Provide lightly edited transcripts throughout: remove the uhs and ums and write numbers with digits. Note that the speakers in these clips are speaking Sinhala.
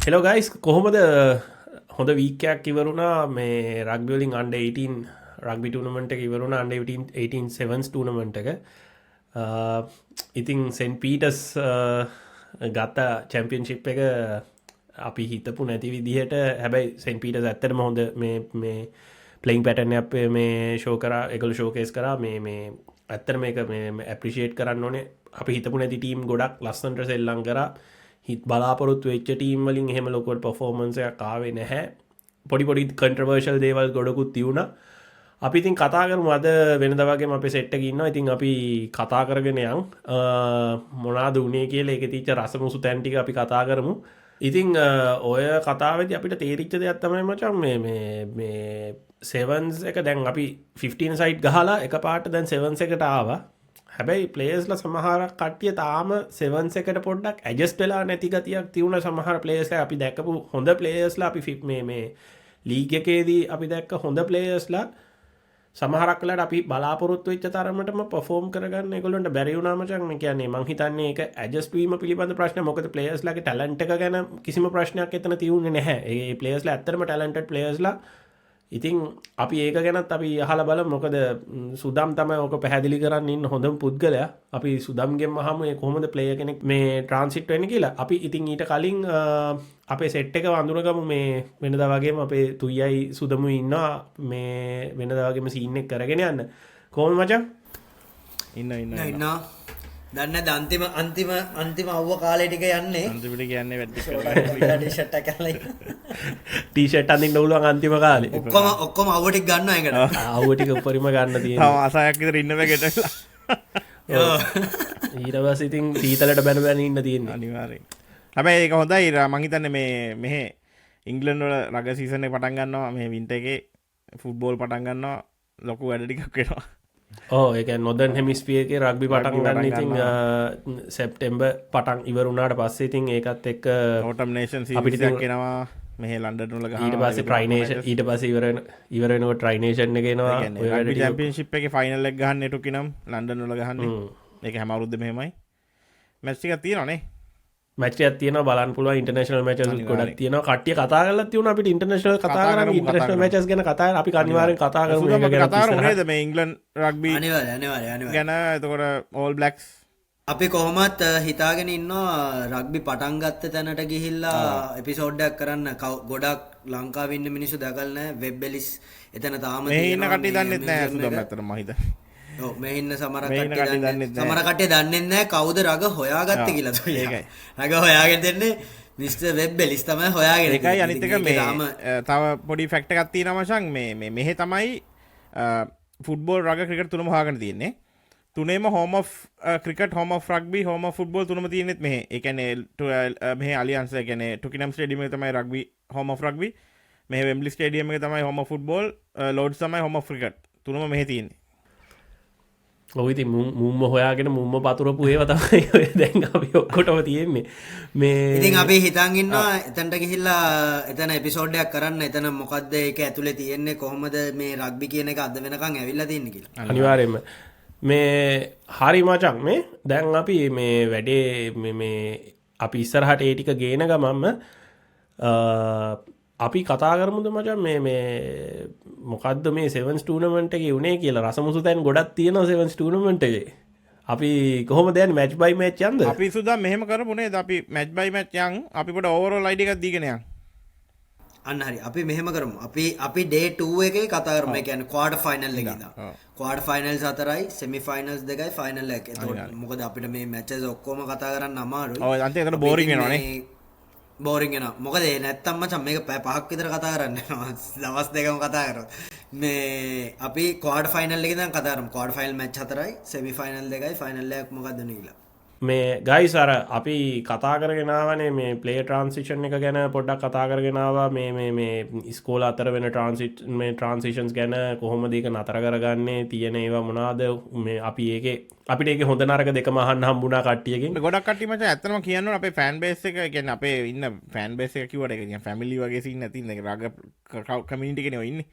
හෙලෝ ගයිස් කොහොමද හොඳ වීකයක් ඉවරුණා මේ රක්බියලින් අන්ඩ 18 රක්බි ටනමට ඉවරුණ අන්ඩ 18 සෙවන්ස් ටනමට එක ඉතිං සෙන් පීටස් ගත්ත චැම්පියන්ශිප් එක අපි හිතපු නැති විදිහට හැබැයි සෙන් පීටස් ඇත්තටම හොඳ මේ පලයින් පැටන අප මේ ශෝකර එකල ශෝකේස් කර මේ ඇත්තර මේක ඇපිෂේට් කරන්න ඕනේ අපි හිතපු නැති ටීම් ගොඩක් ලස්සන්ට සෙල්ලං කර හිත් බලාපොරොත්තු වෙච්ච ටීම් වලින් එහෙම ලොකෝට පර්ෆෝමන්සයක් ආවේ නැහැ පොඩි කන්ට්‍රවර්ෂල් දේවල් ගොඩකුත් තියුණා අපි ඉතින් කතා කරමු අද වෙනද වගේම අපේ සෙට් එකේ ඉන්නවා ඉතින් අපි කතා කරගෙන යන් මොනවාද උනේ කියලා ඒකේ තියච්ච රසමුසු තැන් ටික අපි කතා කරමු ඉතින් ඔය කතාවේදී අපිට තේරිච්ච දෙයක් තමයි මචං මේ සෙවන්ස් එක දැන් අපි 15 සයිට් ගහලා එකපාරට දැන් සෙවන්ස් එකට ආවා හැබැයි ප්ලේස්ල සමහරක් කට්ටිය තාම සෙවන්ස එකට පොඩ්ඩක් ඇජස්ට වෙලා නැති ගතියක් තිවුණ සමහර ප්ලේස්ල අපි දැක්කපු හොඳ ප්ලේස්ලා අපි ෆිට් මේ ලීග් එකේදී අපි දැක්ක හොඳ ප්ලේස්ලා සමහරක් වෙලාවට අපි බලාපොරොත්තු වෙච්ච තරමටම පර්ෆෝම් කරගන්න ඒගොල්ලන්ට බැරි වුණා මචං මේ කියන්නේ මං හිතන්නේ ඒක ඇඩ්ජස්ට් වීම පිළිබඳ ප්‍රශ්න මොකද ප්ලේයර්ස්ලාගේ ටැලන්ට් එක ගැන කිසිම ප්‍රශ්නයක් එතන තියුනේ නැහැ ඒ ප්ලේයර්ස්ලා ඇත්තටම ටැලන්ටඩ් ප්ලේයර්ස්ලා ඉතින් අපි ඒක ගැනත් අපි අහලා බලමු මොකද සුදම් තමයි ඔක පැහැදිලි කරන්න ඉන්න හොඳම පුද්ගලයා අපි සුදම්ගෙන් අහමු ඒ කොහොමද ප්ලේයර් කෙනෙක් මේ ට්‍රාන්සිට් වෙන්නේ කියලා අපි ඉතින් ඊට කලින් අපේ සෙට් එක වඳුනගමු මේ වෙනදා වගේම අපේ තුයියයි සුදමුයි ඉන්නවා මේ වෙනදා වගේම සීන් එක කරගෙන යන්න කොහොමද මචං ඉන්න දන්න අන්තිම අව්ව කාලේ ටික යන්නේ අන්තිමට කියන්නේ වැඩි ටීෂර්ට් එක කරලා ටීෂර්ට් අඳින්න උළුවන් අන්තිම කාලේ ඔක්කොම අව්ව ටික ගන්නවා ඒකට අවුව ටික උපරිම ගන්න තව තියෙනවා අසයක් විතර ඉන්න බෑ ගෙටලා ඊට පස්සේ ඉතින් සීතලට බැන ඉන්න තියෙන්නේ අනිවාර්යෙන් හැබැයි ඒක හොඳයි මං හිතන්නේ මේ මෙහෙ ඉංග්ලන්ඩ් වල රග සීසන් එක පටන් ගන්නවා මේ වින්ටර් එකේ ෆුට්බෝල් පටන් ගන්නවා ලොකු වැඩ ටිකක් වෙනවා ඒක නොදන් හෙමිස්පියගේ රක්බි පටන් ගන්න ඉතින් සෙප්ටෙම්බර් පටන් ඉවරුණාට පස්සේ ඉතින් ඒකත් එක්ක ඕටම් නේෂන් අපිට සීරීස් එකක් එනවා මෙහෙ ලන්ඩන් වල ගහනවා ඊට පස්සේ ට්‍රයිනේෂන් ඊට පස්සේ ඉවර වෙනකොට ට්‍රයිනේෂන් එක එනවා ඔය වැඩ ටික චැම්පියන්ෂිප් එකේ ෆයිනල් එක ගහන්න එටුකිනම් ලන්ඩන් වල ගහන්නේ ඒක හැම අවුරුද්දෙම එහෙමයි මැච් ටිකක් තියෙනවානේ මැච් එකක් තියෙනවා බලන්න පුළුවන් ඉන්ටර්නැෂනල් මැචස් ගොඩක් තියෙනවා කට්ටිය කතා කරලා තියෙනවා අපිට ඉන්ටර්නැෂනල් කතා කරන්නේ ඉන්ටර්නැෂනල් මැචස් ගැන කතා කරලා අපි අනිවාර්යෙන් කතා කරමු ඒක ගැන කතා කරමු නේද මේ ඉංග්ලන්ඩ් රග්බි අනිවාර්යෙන් ගැන එතකොට ඕල් බ්ලැක්ස් අපි කොහොමත් හිතාගෙන ඉන්නවා රග්බි පටන් ගත්ත තැනට ගිහිල්ලා එපිසෝඩ් එකක් කරන්න ගොඩක් ලංකාවේ ඉන්න මිනිස්සු දැකලා නැහැ වෙබ් එලිස් එතන තාම මේ ඉන්න කට්ටිය දන්නෙත් නැහැ සුදම් ඇත්තටම මම හිතන්නේ මේ ඉන්න සමහර කට්ටිය දන්නේ නැහැ කවුද රග හොයාගත්තේ කියලා. ඒකයි. රග හොයාගෙන දෙන්නේ මිස්ටර් වෙබ් එලිස් තමයි හොයාගෙන. ඒකයි අනිත් එක මේ තව පොඩි ෆැක්ට් එකක් තියෙනවා මචං මේ මෙහෙ තමයි ෆුට්බෝල් රග ක්‍රිකට් තුනම හොයාගෙන තියෙන්නේ. තුනේම home of cricket home of rugby home of football තුනම තියෙනෙත් මෙහෙ. ඒ කියන්නේ මෙහෙ අලියන්ස් ඒ කියන්නේ ටුකිනම් ස්ටේඩියම් එක තමයි රග්බි හෝම් ඔෆ් රග්බි. මෙහෙ වෙම්බ්ලි ස්ටේඩියම් එක තමයි හෝම් ඔෆ් ෆුට්බෝල් ලෝඩ්ස් තමයි හෝම් ඔෆ් ක්‍රිකට්. තුනම මෙහෙ තියෙන්නේ. ඔය ඉතින් මුම්ම හොයාගෙන මුම්ම පතුරපු ඒවා තමයි ඔය දැන් අපි ඔක්කොටම තියෙන්නේ මේ ඉතින් අපි හිතන් ඉන්නවා එතනට ගිහිල්ලා එතන එපිසෝඩ් එකක් කරන්න එතන මොකද්ද ඒක ඇතුලේ තියෙන්නේ කොහොමද මේ රග්බි කියන එක අද වෙනකන් ඇවිල්ලා තින්නේ කියලා අනිවාර්යයෙන්ම මේ හරි මචං මේ දැන් අපි මේ වැඩේ මේ අපි ඉස්සරහට ඒ ටික ගේන ගමන්ම අපි කතා කරමුද මචං මේ මොකද්ද මේ සෙවන්ස් ටූර්නමන්ට් එකේ උනේ කියලා රසමුසු තැන් ගොඩක් තියෙනවා සෙවන්ස් ටූර්නමන්ට් එකේ අපි කොහොමද යන්නේ මැච් බයි මැච් යන්ද අපි සුදා මෙහෙම කරමු නේද අපි මැච් බයි මැච් යන් අපි පොඩ ඕවරෝල් අයිඩි එකක් දීගෙන යන් අන්න හරි අපි මෙහෙම කරමු අපි ඩේ 2 එකේ කතා කරමු ඒ කියන්නේ ක්වාටර් ෆයිනල් එකේ ඉඳන් quarter finals 4යි semi finals 2යි final එක. ඒතකොට මොකද අපිට මේ මැචස් ඔක්කොම කතා කරන්න අමාරුයි. ඔව් අන්තිමට ඒකට බෝරින් වෙනවනේ. බෝරිං වෙනවා. මොකද නැත්තම් මචං මේක පැය 5ක් විතර කතා කරන්න යනවා. දවස් දෙකම කතා කරනවා. මේ අපි ක්වාටර් ෆයිනල් එකේ ඉඳන් කතා කරමු. ක්වාටර් ෆයිනල් මැච් 4යි සෙමි ෆයිනල් 2යි ෆයිනල් එකක් මොකද්ද කියලා. මේ ගයිස් අර අපි කතා කරගෙන ආවනේ මේ ප්ලේ ට්‍රාන්සිෂන් එක ගැන පොඩ්ඩක් කතා කරගෙන ආවා මේ ඉස්කෝල අතර වෙන ට්‍රාන්සිෂන්ස් ගැන කොහොමද ඒක නතර කරගන්නේ තියෙන ඒවා මොනවාද මේ අපි ඒකේ අපිට ඒක හොඳ නරක දෙකම අහන්න හම්බුණා කට්ටියකින් ගොඩක් කට්ටිය මචං ඇත්තටම කියන්න ඕන අපේ ෆෑන් බේස් එක කියන්නේ අපේ ඉන්න ෆෑන් බේස් එක කිව්වට ඒක නිකන් ෆැමිලි වගේ සීන් නැති ඉන්න රග කමියුනිටි එකනේ ඔය ඉන්නේ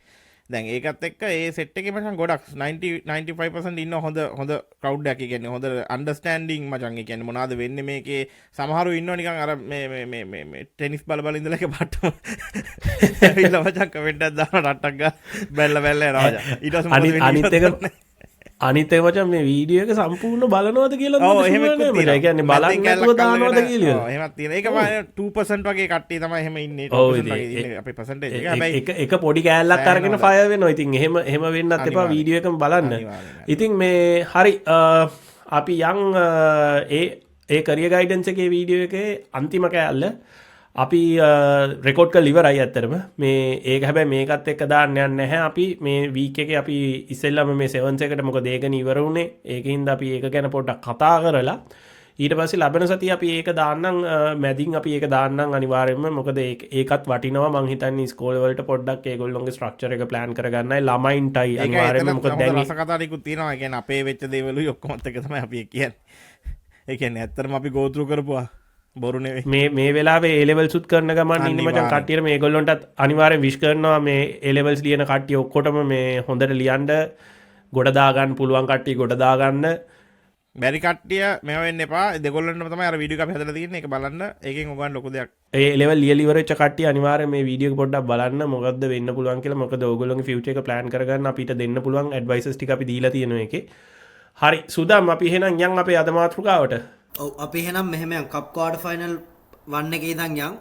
දැන් ඒකත් එක්ක ඒ සෙට් එකේ මචං ගොඩක් 95% ඉන්න හොඳ ක්‍රවුඩ් එකක්. ඒ කියන්නේ හොඳ අන්ඩර්ස්ටෑන්ඩින් මචං. ඒ කියන්නේ මොනවද වෙන්නේ මේකේ. සමහරු ඉන්නවා නිකන් අර මේ ටෙනිස් බල ඉඳලා එක පට්ටම ඇවිල්ලා මචං කමෙන්ට් එකක් දානවා ටට්ටක් ගාලා බැලලා යනවා මචං. ඊට පස්සේ මොකද වෙන්නේ අනිත් එක අනිත් එක මචං මේ වීඩියෝ එක සම්පූර්ණ බලනවද කියලා ඔව් මට එහෙම sure නෑ. මට ඒ කියන්නේ බලන්න නැතුව දානවද කියලා. ඔව් එහෙමත් තියෙනවා. ඒක මම 2% වගේ කට්ටිය තමයි එහෙම ඉන්නේ. 2% වගේ ඉන්නේ අපේ percentage එක. හැබැයි එක පොඩි කෑල්ලක් අරගෙන ෆයර් වෙනවා. ඉතින් එහෙම වෙන්නත් එපා වීඩියෝ එකම බලන්න. ඉතින් මේ හරි අපි යන් ඒ කරියර් ගයිඩන්ස් එකේ වීඩියෝ එකේ අන්තිම කෑල්ල අපි රෙකෝඩ් කරලා ඉවරයි ඇත්තටම. මේ ඒක හැබැයි මේකත් එක්ක දාන්න යන්නේ නැහැ. අපි මේ වීක් එකේ අපි ඉස්සෙල්ලාම මේ 7ස් එකට මොකද ඒකන ඉවර වුණේ. ඒකින්ද අපි ඒක ගැන පොඩ්ඩක් කතා කරලා ඊට පස්සේ ලබන සතිය අපි ඒක දාන්නම් මැදින් අපි ඒක දාන්නම් අනිවාර්යයෙන්ම. මොකද ඒකත් වටිනවා මං හිතන්නේ ඉස්කෝලේ වලට පොඩ්ඩක් ඒගොල්ලෝගේ ස්ට්‍රක්චර් එක ප්ලෑන් කරගන්නයි ළමයින්ටයි අනිවාර්යයෙන්ම. මොකද දැන් රස කතා ටිකුත් තියෙනවා. ඒ කියන්නේ අපේ වෙච්ච දේවලුයි ඔක්කොමත් එක තමයි අපි කියන්නේ. ඒ කියන්නේ ඇත්තටම අපි go through කරපුවා බොරු නෙවෙයි. මේ වෙලාවේ A levels උත් කරන ගමන් ඉන්න මචං කට්ටියට මේගොල්ලොන්ටත් අනිවාර්යෙන් විශ් කරනවා මේ A levels ලියන කට්ටිය ඔක්කොටම මේ හොඳට ලියන්න ගොඩ දාගන්න පුළුවන් කට්ටිය ගොඩ දාගන්න. බැරි කට්ටිය මේව වෙන්න එපා. දෙගොල්ලන්ටම තමයි අර වීඩියෝ එක අපි හදලා තියෙන්නේ. ඒක බලන්න. ඒකෙන් ඔයගොල්ලන් ලොකු දෙයක්. ඒ ලෙවල් ලියලා ඉවර වෙච්ච කට්ටිය අනිවාර්යෙන් මේ වීඩියෝ එක පොඩ්ඩක් බලන්න මොකද්ද වෙන්න පුළුවන් කියලා. මොකද ඔයගොල්ලෝගේ ෆියුචර් එක ප්ලෑන් කරගන්න අපිට දෙන්න පුළුවන් ඇඩ්වයිසස් ටික අපි දීලා තියෙනවා ඒකේ. හරි සුදාම් අපි එහෙනම් යන් අපේ අද මාතෘකාවට. ඔව් අපි එහෙනම් මෙහෙම යන් කප් ක්වාටර් ෆයිනල් 1 එකේ ඉඳන් යන්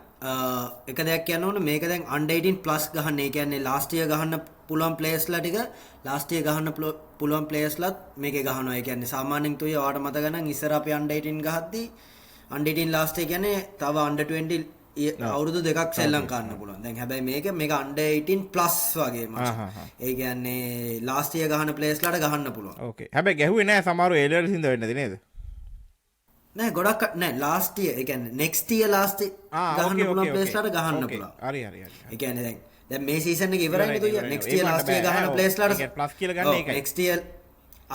එක දෙයක් කියන්න ඕනේ මේක දැන් under 18 plus ගහන්න. ඒ කියන්නේ last year ගහන්න පුළුවන් players ලා ටික last year ගහන්න පුළුවන් players ලාත් මේකේ ගහනවා. ඒ කියන්නේ සාමාන්‍යයෙන් තුයි ඔයාලට මතක නම් ඉස්සර අපි under 18 ගහද්දී under 18 last year කියන්නේ තව under 20 අවුරුදු දෙකක් සෙල්ලම් කරන්න පුළුවන්. දැන් හැබැයි මේක under 18 plus වගේ මචං. ඒ කියන්නේ last year ගහන players ලාට ගහන්න පුළුවන්. ඕකේ. හැබැයි ගැහුවේ නෑ සමහරව ඒ ලෙවල් හින්දා වෙන්නද නේද? නෑ ගොඩක් නෑ last year. ඒ කියන්නේ next year last year ගහන්න පුළුවන් players ලාට ගහන්න පුළුවන්. හරි. ඒ කියන්නේ දැන් මේ සීසන් එක ඉවරයිනේ තුයි. next year last year ගහන players ලාට ප්ලස් කියලා ගන්න ඒකයි. next year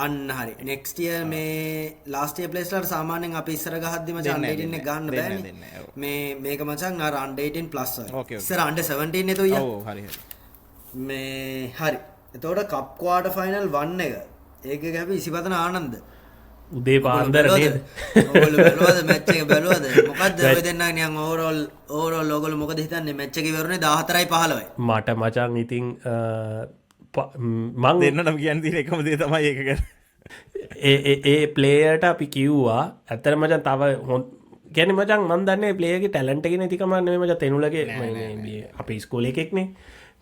අන්න හරි. next year මේ last year players ලාට සාමාන්‍යයෙන් අපි ඉස්සර ගහද්දි මචං under 18 එක ගන්න බෑනේ. මේක මචං අර under 18 plus වගේ. ඉස්සර under 17 නේ තුයි. ඔව් හරි. මේ හරි. එතකොට කප් ක්වාටර් ෆයිනල් 1 එක. ඒක ගැපි ඉසිපතන ආනන්ද. උදේ පාන්දර නේද? ඔයගොල්ලෝ බැලුවද match එක බැලුවද? මොකද්ද ඔය දෙන්නා නිකන් overall ඔයගොල්ලෝ මොකද හිතන්නේ match එක ඉවරුනේ 14යි 15යි. මට මචං ඉතින් මං දෙන්නටම කියන්න තියෙන එකම දේ තමයි ඒක ගැන. ඒ ප්ලේයර්ට අපි කිව්වා ඇත්තට මචං තව කියන්නේ මචං මන් දන්නේ ප්ලේයර්ගේ ටැලන්ට් එක නැති කම නෙමෙයි මචං තෙනුලගේ මේ අපේ ඉස්කෝලේ එකෙක්නේ.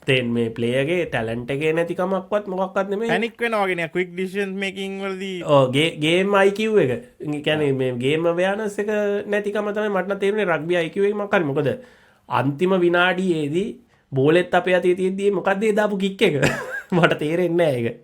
තෙන් මේ ප්ලේයර්ගේ ටැලන්ට් එකේ නැති කමක්වත් මොකක්වත් නෙමෙයි. පැනික් වෙනවා වගේ නේ ක්වික් ඩිසිෂන් මේකින් වලදී. ඔව් ගේම් IQ එක. ඒ කියන්නේ මේ ගේම් අවයර්නස් එක නැතිකම තමයි මට නම් තේරුනේ රග්බි IQ එක මොකක් හරි. මොකද අන්තිම විනාඩියේදී බෝලෙත් අපේ අතේ තියෙද්දි මොකද්ද ඒ දාපු කික් එක? මට තේරෙන්නේ නැහැ ඒක.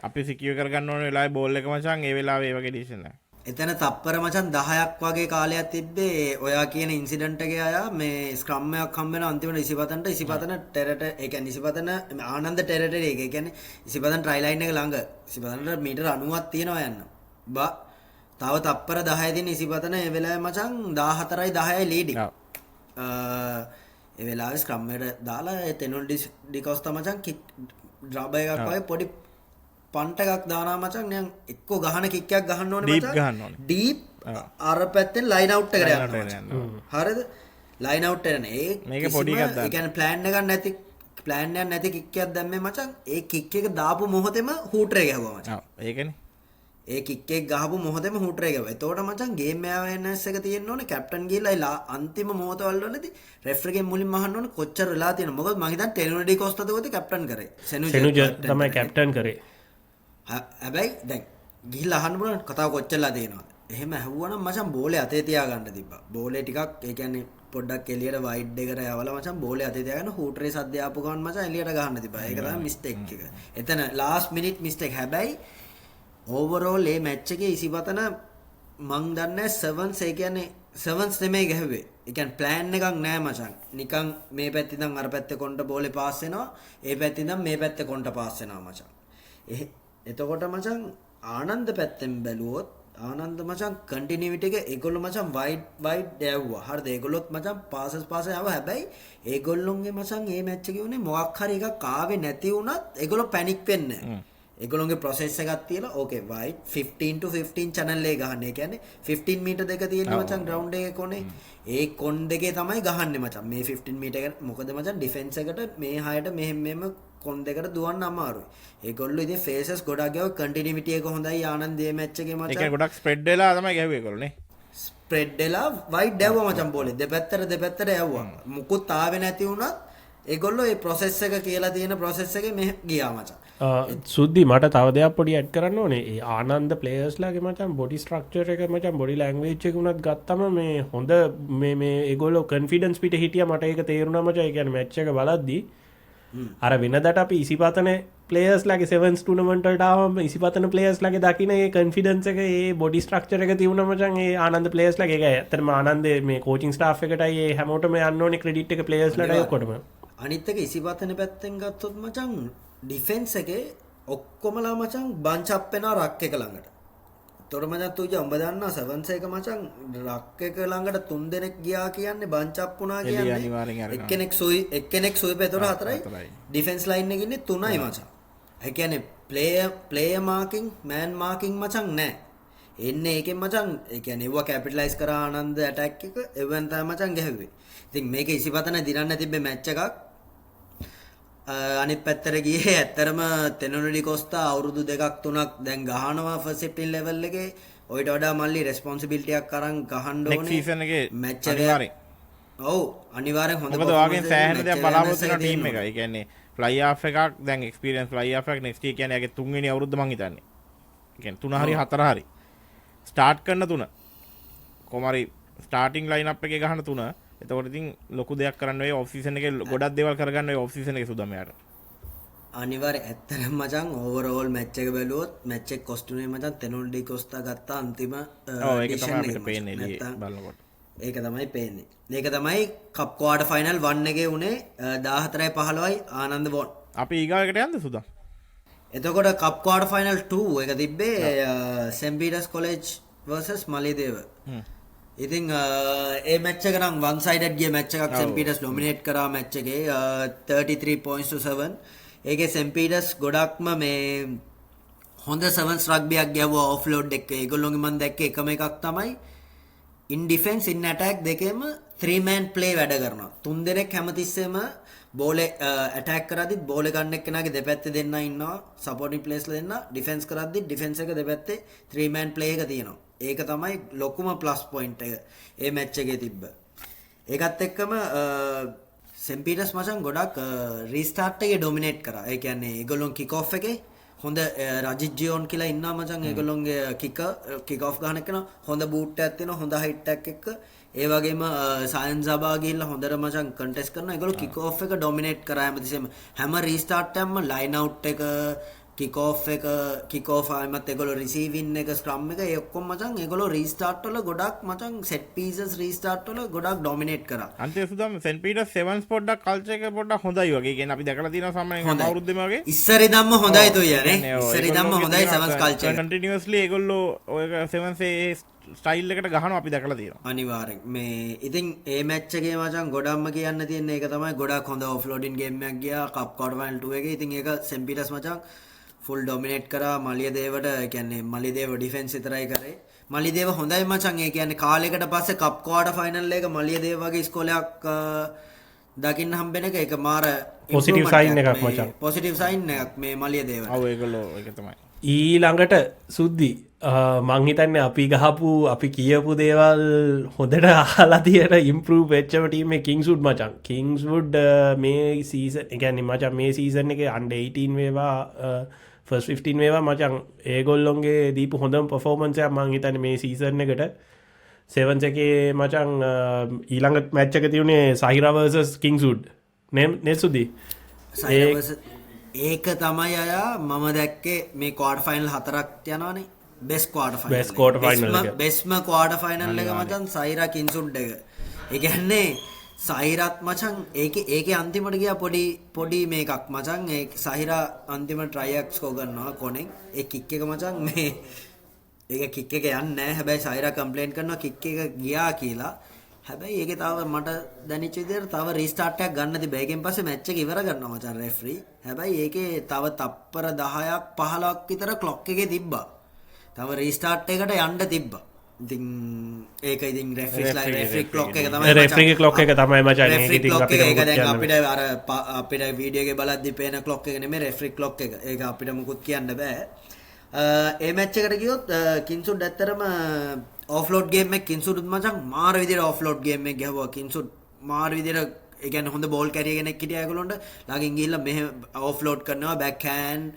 අපි සිකියර් කරගන්න ඕන වෙලාවේ බෝල් එක මචං ඒ වෙලාවේ ඒ වගේ ඩිසිෂන් එක. එතන තප්පර මචන් 10ක් වගේ කාලයක් තිබ්බේ ඔයා කියන ඉන්සිඩන්ට් එකේ අය මේ ස්ක්‍රම් එකක් හම්බ වෙන අන්තිමට ඉසිපතන ටෙරට ඒ කියන්නේ ඉසිපතන ආනන්ද ටෙරටරි එක. ඒ කියන්නේ ඉසිපතන ට්‍රයි ලයින් එක ළඟ ඉසිපතනට මීටර 90ක් තියෙනවා යන්න. තව තප්පර 10 දින ඉසිපතන ඒ වෙලාවේ මචන් 14යි 10යි ලීඩින්. ඒ වෙලාවේ ස්ක්‍රම් එකට දාලා ඒ තෙනුල් ඩිකොස්තා මචන් කික් ඩ්‍රබ් එකක් වගේ පොඩි පන්ට එකක් දානවා මචං. නිකන් එක්කෝ ගහන කික් එකක් ගහන්න ඕනේ මචං. ඩීප් අර පැත්තෙන් ලයින් අවුට් එකට යනවා. හරිද? ලයින් අවුට් එන මේක පොඩි එකක් දාන්න. ඒ කියන්නේ ප්ලෑන් එකක් නැති කික් එකක් දැම්මේ මචං. ඒ කික් එක දාපු මොහොතේම හූටරේ ගැහුවා මචං. ඔව් ඒකනේ. ඒ කික් එක ගහපු මොහොතේම හූටරේ ගැහුවා. එතකොට මචං ගේම් අවයර්නස් එක තියෙන්න ඕනේ. කැප්ටන් ගිහලා අන්තිම මොහොතවල වලදී රෙෆ්රිගෙන් මුලින්ම අහන්න ඕනේ කොච්චර වෙලා තියෙනවද. මොකද මං හිතන්නේ ටෙනුඩි කොස්ටාද කොහෙද කැප්ටන් කරේ. සෙනුජ තමයි කැප්ටන් කරේ. හැබැයි දැන් ගිහිල්ලා අහන්න බලන්න කතාව කොච්චරලා තියෙනවද. එහෙම ඇහුවනම් මචං බෝලේ අතේ තියාගන්න තිබ්බා. බෝලේ ටිකක් ඒ කියන්නේ පොඩ්ඩක් එළියට වයිඩ් එකට යවලා මචං බෝලේ අතේ තියාගෙන හූටරේ සද්ද ආපු ගමන් මචං එළියට ගහන්න තිබ්බා. ඒක තමයි මිස්ටේක් එක. එතන ලාස්ට් මිනිට් මිස්ටේක්. හැබැයි ඕවරෝල් මේ මැච් එකේ ඉසිපතන මං දන්නේ 7ස් ඒ කියන්නේ 7ස් නෙමෙයි ගැහුවේ. ඒ කියන්නේ ප්ලෑන් එකක් නෑ මචං. නිකන් මේ පැත්තේ ඉඳන් අර පැත්තේ කොන්ට බෝලේ පාස් වෙනවා. ඒ පැත්තේ ඉඳන් මේ පැත්තේ කොන්ට පාස් වෙනවා මචං. එතකොට මචං ආනන්ද පැත්තෙන් බැලුවොත් ආනන්ද මචං කන්ටිනියුටි එක ඒගොල්ලෝ මචං වයිඩ් දැව්වා. හරිද? ඒගොල්ලොත් මචං පාසස් ආවා. හැබැයි ඒගොල්ලොන්ගේ මචං මේ මැච් එකේ උනේ මොකක් හරි එකක් ආවේ නැති වුණත් ඒගොල්ලෝ පැනික් වෙන්නේ නැහැ. ඒගොල්ලොන්ගේ ප්‍රොසෙස් එකක් තියලා ඕකේ වයිඩ් 15 to 15 channel එක ගහන්නේ. ඒ කියන්නේ 15 මීටර් දෙක තියෙන මචං ග්‍රවුන්ඩ් එකේ කොනේ. ඒ කොන් දෙකේ තමයි ගහන්නේ මචං. මේ 15 මීටර් එක මොකද මචං ඩිෆෙන්ස් එකට මේ හයට මෙහෙම කොන් දෙකට දුවන්න අමාරුයි. ඒගොල්ලෝ ඉතින් ෆේසස් ගොඩක් ගාව කන්ටිනියුටි එක හොඳයි ආනන්දේ මැච් එකේ මචං. ඒක ගොඩක් ස්ප්‍රෙඩ් වෙලා තමයි ගැහුවේ ඒගොල්ලෝ නේ. ස්ප්‍රෙඩ් වෙලා වයිඩ් දැව්වා මචං බෝලේ. දෙපැත්තට යවුවා. මුකුත් ආවේ නැති වුණත් ඒගොල්ලෝ මේ ප්‍රොසෙස් එක කියලා තියෙන ප්‍රොසෙස් එකේ මෙහෙ ගියා මචං. සුද්දි මට තව දෙයක් පොඩි ඇඩ් කරන්න ඕනේ. ඒ ආනන්ද ප්ලේයර්ස්ලාගේ මචං බොඩි ස්ට්‍රක්චර් එක මචං බොඩි ලැන්ග්වේජ් එක උනත් ගත්තම මේ හොඳ මේ ඒගොල්ලෝ කන්ෆිඩන්ස් පිට හිටියා. මට ඒක තේරුණා මචං. ඒ කියන්නේ මැච් එක බලද්දි අර වෙනදට අපි ඉසිපතන ප්ලේයර්ස්ලාගේ සෙවන්ස් ටූර්නමන්ට් වලට ආවම ඉසිපතන ප්ලේයර්ස්ලාගේ දකින්න ඒ කන්ෆිඩන්ස් එක ඒ බොඩි ස්ට්‍රක්චර් එක තියුණා මචං. ඒ ආනන්ද ප්ලේයර්ස්ලාගේ ඒක ඇත්තටම ආනන්ද මේ කෝචින් ස්ටාෆ් එකටයි ඒ හැමෝටම යන්න ඕනේ ක්‍රෙඩිට් එක ප්ලේයර්ස්ලාටයි ඔක්කොටම. අනිත් එක ඉසිපතන පැත්තෙන් ගත්තොත් මචං ඩිෆෙන්ස් එකේ ඔක්කොමලා මචං බංච් අප් වෙනවා රක් එක ළඟට. තොර මචං තුජ උඹ දන්නා සෙවන්ස් එක මචං රක් එක ළඟට 3 දෙනෙක් ගියා කියන්නේ බංච් අප් වුණා කියන්නේ එක්කෙනෙක් සුයි පෙතොර 4යි ඩිෆෙන්ස් ලයින් එකේ ඉන්නේ 3යි මචං. ඒ කියන්නේ ප්ලේයර් මාකින් මෑන් මාකින් මචං නැහැ. එන්නේ ඒකෙන් මචං ඒ කියන්නේ ඒව කැපිටලයිස් කරා ආනන්ද ඇටැක් එක එවෙන් තමයි මචං ගැහුවේ. ඉතින් මේක ඉසිපතන දිනන්න තිබ්බේ මැච් එකක්. අනිත් පැත්තට ගියේ ඇත්තරම තෙනොලි කොස්තා අවුරුදු 2-3ක් දැන් ගහනවා ෆස්ට් 15 ලෙවල් එකේ. ඔයිට වඩා මල්ලි රෙස්පොන්සිබිලිටි එකක් අරන් ගහන්න ඕනේ. නෙක්ස්ට් සීසන් එකේ මැච් අනිවාර්යෙන්. ඔව් අනිවාර්යෙන් හොඳ මොකද ඔයාගෙන් සෑහෙන දෙයක් බලාපොරොත්තු වෙන ටීම් එක. ඒ කියන්නේ ෆ්ලයි ආෆ් එකක් දැන් එක්ස්පීරියන්ස් ෆ්ලයි ආෆ් එකක් නෙක්ස්ට් කියන්නේ යාගේ 3 වෙනි අවුරුද්ද මං හිතන්නේ. ඒ කියන්නේ 3 හරි 4 හරි. ස්ටාර්ට් කරන 3. කොමාරි ස්ටාර්ටින් ලයින් අප් එකේ ගහන 3. එතකොට ඉතින් ලොකු දෙයක් කරන්න වෙයි ඔෆ් සීසන් එකේ ගොඩක් දේවල් කරගන්න වෙයි ඔෆ් සීසන් එකේ සුදම යාට. අනිවාර්ය ඇත්තටම මචං ඕවර්ऑල් මැච් එක බැලුවොත් මැච් එක කොස්ටුනේ මචං තෙනොල්ඩි කොස්තා ගත්ත අන්තිම ඒක තමයි අපිට පේන්නේ එළියේ බලනකොට. ඒක තමයි පේන්නේ. මේක තමයි කප් ක්වාටර් ෆයිනල් 1 එකේ උනේ 14-15යි ආනන්ද වොන්. අපි ඊගාවකට යන්න සුදා. එතකොට කප් ක්වාටර් ෆයිනල් 2 එක තිබ්බේ සෙන්ට් පීටර්ස් කොලෙජ් vs මලිදේව. ඉතින් ඒ මැච් එක නම් වන් සයිඩඩ් ගිය මැච් එකක්. සෙන්ට් පීටර්ස් ඩොමිනේට් කරා මැච් එකේ 33 points to 7. ඒකේ සෙන්ට් පීටර්ස් ගොඩක්ම මේ හොඳ සෙවන්ස් රග්බියක් ගැවුවා ඔෆ්ලෝඩ් එකේ. ඒගොල්ලෝගේ මම දැක්කේ එකම එකක් තමයි ඉන් ඩිෆෙන්ස් ඉන් ඇටැක් දෙකේම 3 man play වැඩ කරනවා. 3 දෙනෙක් හැමතිස්සෙම බෝලේ ඇටැක් කරද්දිත් බෝලේ ගන්න එක්කෙනාගේ දෙපැත්තේ දෙන්නා ඉන්නවා. සපෝටින් ප්ලේස්ලා දෙන්නා. ඩිෆෙන්ස් කරද්දිත් ඩිෆෙන්ස් එක දෙපැත්තේ 3 man play එක තියෙනවා. ඒක තමයි ලොකුම ප්ලස් පොයින්ට් එක ඒ මැච් එකේ තිබ්බ. ඒකත් එක්කම සෙන්ට් පීටර්ස් මචං ගොඩක් රීස්ටාර්ට් එකේ ඩොමිනේට් කරා. ඒ කියන්නේ ඒගොල්ලොන් කික් ඔෆ් එකේ හොඳ රජිත් ජියෝන් කියලා ඉන්නවා මචං. ඒගොල්ලොන්ගේ කික් ඔෆ් ගන්න එකන හොඳ බූට් එකක් තියෙනවා. හොඳ හයිට් එකක් එක්ක. ඒ වගේම සයන්ස් සබා ගිහිල්ලා හොඳට මචං කන්ටෙස්ට් කරනවා. ඒගොල්ලෝ කික් ඔෆ් එක ඩොමිනේට් කරා හැමතිස්සෙම. හැම රීස්ටාර්ට් එකක්ම ලයින් අවුට් එක කික් ඔෆ් එක කික් ඔෆ් ආයමත් ඒගොල්ලෝ රිසීවින් එක ස්ක්‍රම් එක ඒ ඔක්කොම මචං ඒගොල්ලෝ රීස්ටාර්ට් වල ගොඩක් මචං සෙට් පීසස් රීස්ටාර්ට් වල ගොඩක් ඩොමිනේට් කරා. අන්තිම සුදම් සෙන්ට් පීටර්ස් සෙවන්ස් පොඩ්ඩක් කල්චර් එක පොඩ්ඩක් හොඳයි වගේ. කියන්නේ අපි දැකලා තියෙනවා සාමාන්‍යයෙන් අවුරුද්දෙම වගේ. ඉස්සරිදම්ම හොඳයි තුයනේ. ඉස්සරිදම්ම හොඳයි සෙවන්ස් කල්චර් එක. කන්ටිනියස්ලි ඒගොල්ලෝ ඔය සෙවන්ස් ඒ ස්ටයිල් එකට ගහනවා අපි දැකලා තියෙනවා. අනිවාර්යෙන්. මේ ඉතින් ඒ මැච් එකේ මචං ගොඩක්ම කියන්න තියෙන්නේ ඒක තමයි ගොඩක් හොඳ ඔෆ්ලෝඩින් ගේම් එකක් ගියා කප් ක්වාටර් ෆයිනල් 2 එකේ. ඉතින් ඒක සෙන්ට් පීටර්ස් මචං ෆුල් ඩොමිනේට් කරා. මලියදේවට ඒ කියන්නේ මලියදේව ඩිෆෙන්ස් විතරයි කරේ. මලියදේව හොඳයි මචං. ඒ කියන්නේ කාලයකට පස්සේ කප් ක්වාටර් ෆයිනල් එක මලියදේව වගේ ඉස්කෝලයක් දකින්න හම්බෙන එක ඒක මාර පොසිටිව් සයින් එකක් මචං. පොසිටිව් සයින් එකක් මේ මලියදේව. ඔව් ඒගොල්ලෝ ඒක තමයි. ඊළඟට සුද්දි මං හිතන්නේ අපි ගහපු අපි කියපු දේවල් හොඳට අහලා තියෙන ඉම්ප්‍රූව් වෙච්චම ටීම් මේ කිංස්වුඩ් මචං. කිංස්වුඩ් මේ සීසන් ඒ කියන්නේ මචං මේ සීසන් එකේ අන්ඩර් 18 වේවා ෆස්ට් 15 වේවා මචං ඒගොල්ලොන්ගේ දීපු හොඳම පර්ෆෝමන්ස් එකක් මං හිතන්නේ මේ සීසන් එකට. සෙවන්ස් එකේ මචං ඊළඟ මැච් එක තියුනේ සහිරා vs කිංස්වුඩ් නේ සුද්දි. ඒක තමයි අය මම දැක්කේ මේ ක්වාටර් ෆයිනල් 4ක් යනවානේ. Best quarter final. Best quarter final එක. බෙස්ට්ම ක්වාටර් ෆයිනල් එක මචං සයිරා කින්සුඩ් එක. ඒ කියන්නේ සයිරාත් මචං ඒකේ අන්තිමට ගියා පොඩි මේකක් මචං. ඒ සහිරා අන්තිම ට්‍රයි එකක් ස්කෝර් කරනවා කොනෙන්. ඒ කික් එක මචං මේ ඒක කික් එක යන්නේ නැහැ. හැබැයි සයිරා කම්ප්ලේන්ට් කරනවා කික් එක ගියා කියලා. හැබැයි ඒකේ තව මට දැනෙච්ච විදිහට තව රීස්ටාර්ට් එකක් ගන්න තිබ්බා. ඒකෙන් පස්සේ මැච් එක ඉවර කරනවා මචං රෙෆරි. හැබැයි ඒකේ තව තප්පර 10ක් 15ක් විතර ක්ලොක් එකේ තිබ්බා. තව රීස්ටාර්ට් එකට යන්න තිබ්බා. ඉතින් ඒක ඉතින් රෙෆරි ක්ලොක් එක තමයි රෙෆරි ක්ලොක් එක තමයි මචං. රෙෆරි ක්ලොක් එක ඒක දැන් අපිට වීඩියෝ එකේ බලද්දි පේන ක්ලොක් එක නෙමෙයි රෙෆරි ක්ලොක් එක. ඒක අපිට මුකුත් කියන්න බෑ. ඒ මැච් එකට ගියොත් කින්සුඩ් ඇත්තරම ඔෆ්ලෝඩ් ගේම් එක කින්සුඩ් මචං මාර විදිහට ඔෆ්ලෝඩ් ගේම් එක ගැහුවා. කින්සුඩ් මාර විදිහට ඒ කියන්නේ හොඳ බෝල් කැරිය කෙනෙක් හිටියා ඒගොල්ලොන්ට. ළඟින් ගිහිල්ලා මෙහෙ ඔෆ්ලෝඩ් කරනවා බෑක් හෑන්ඩ්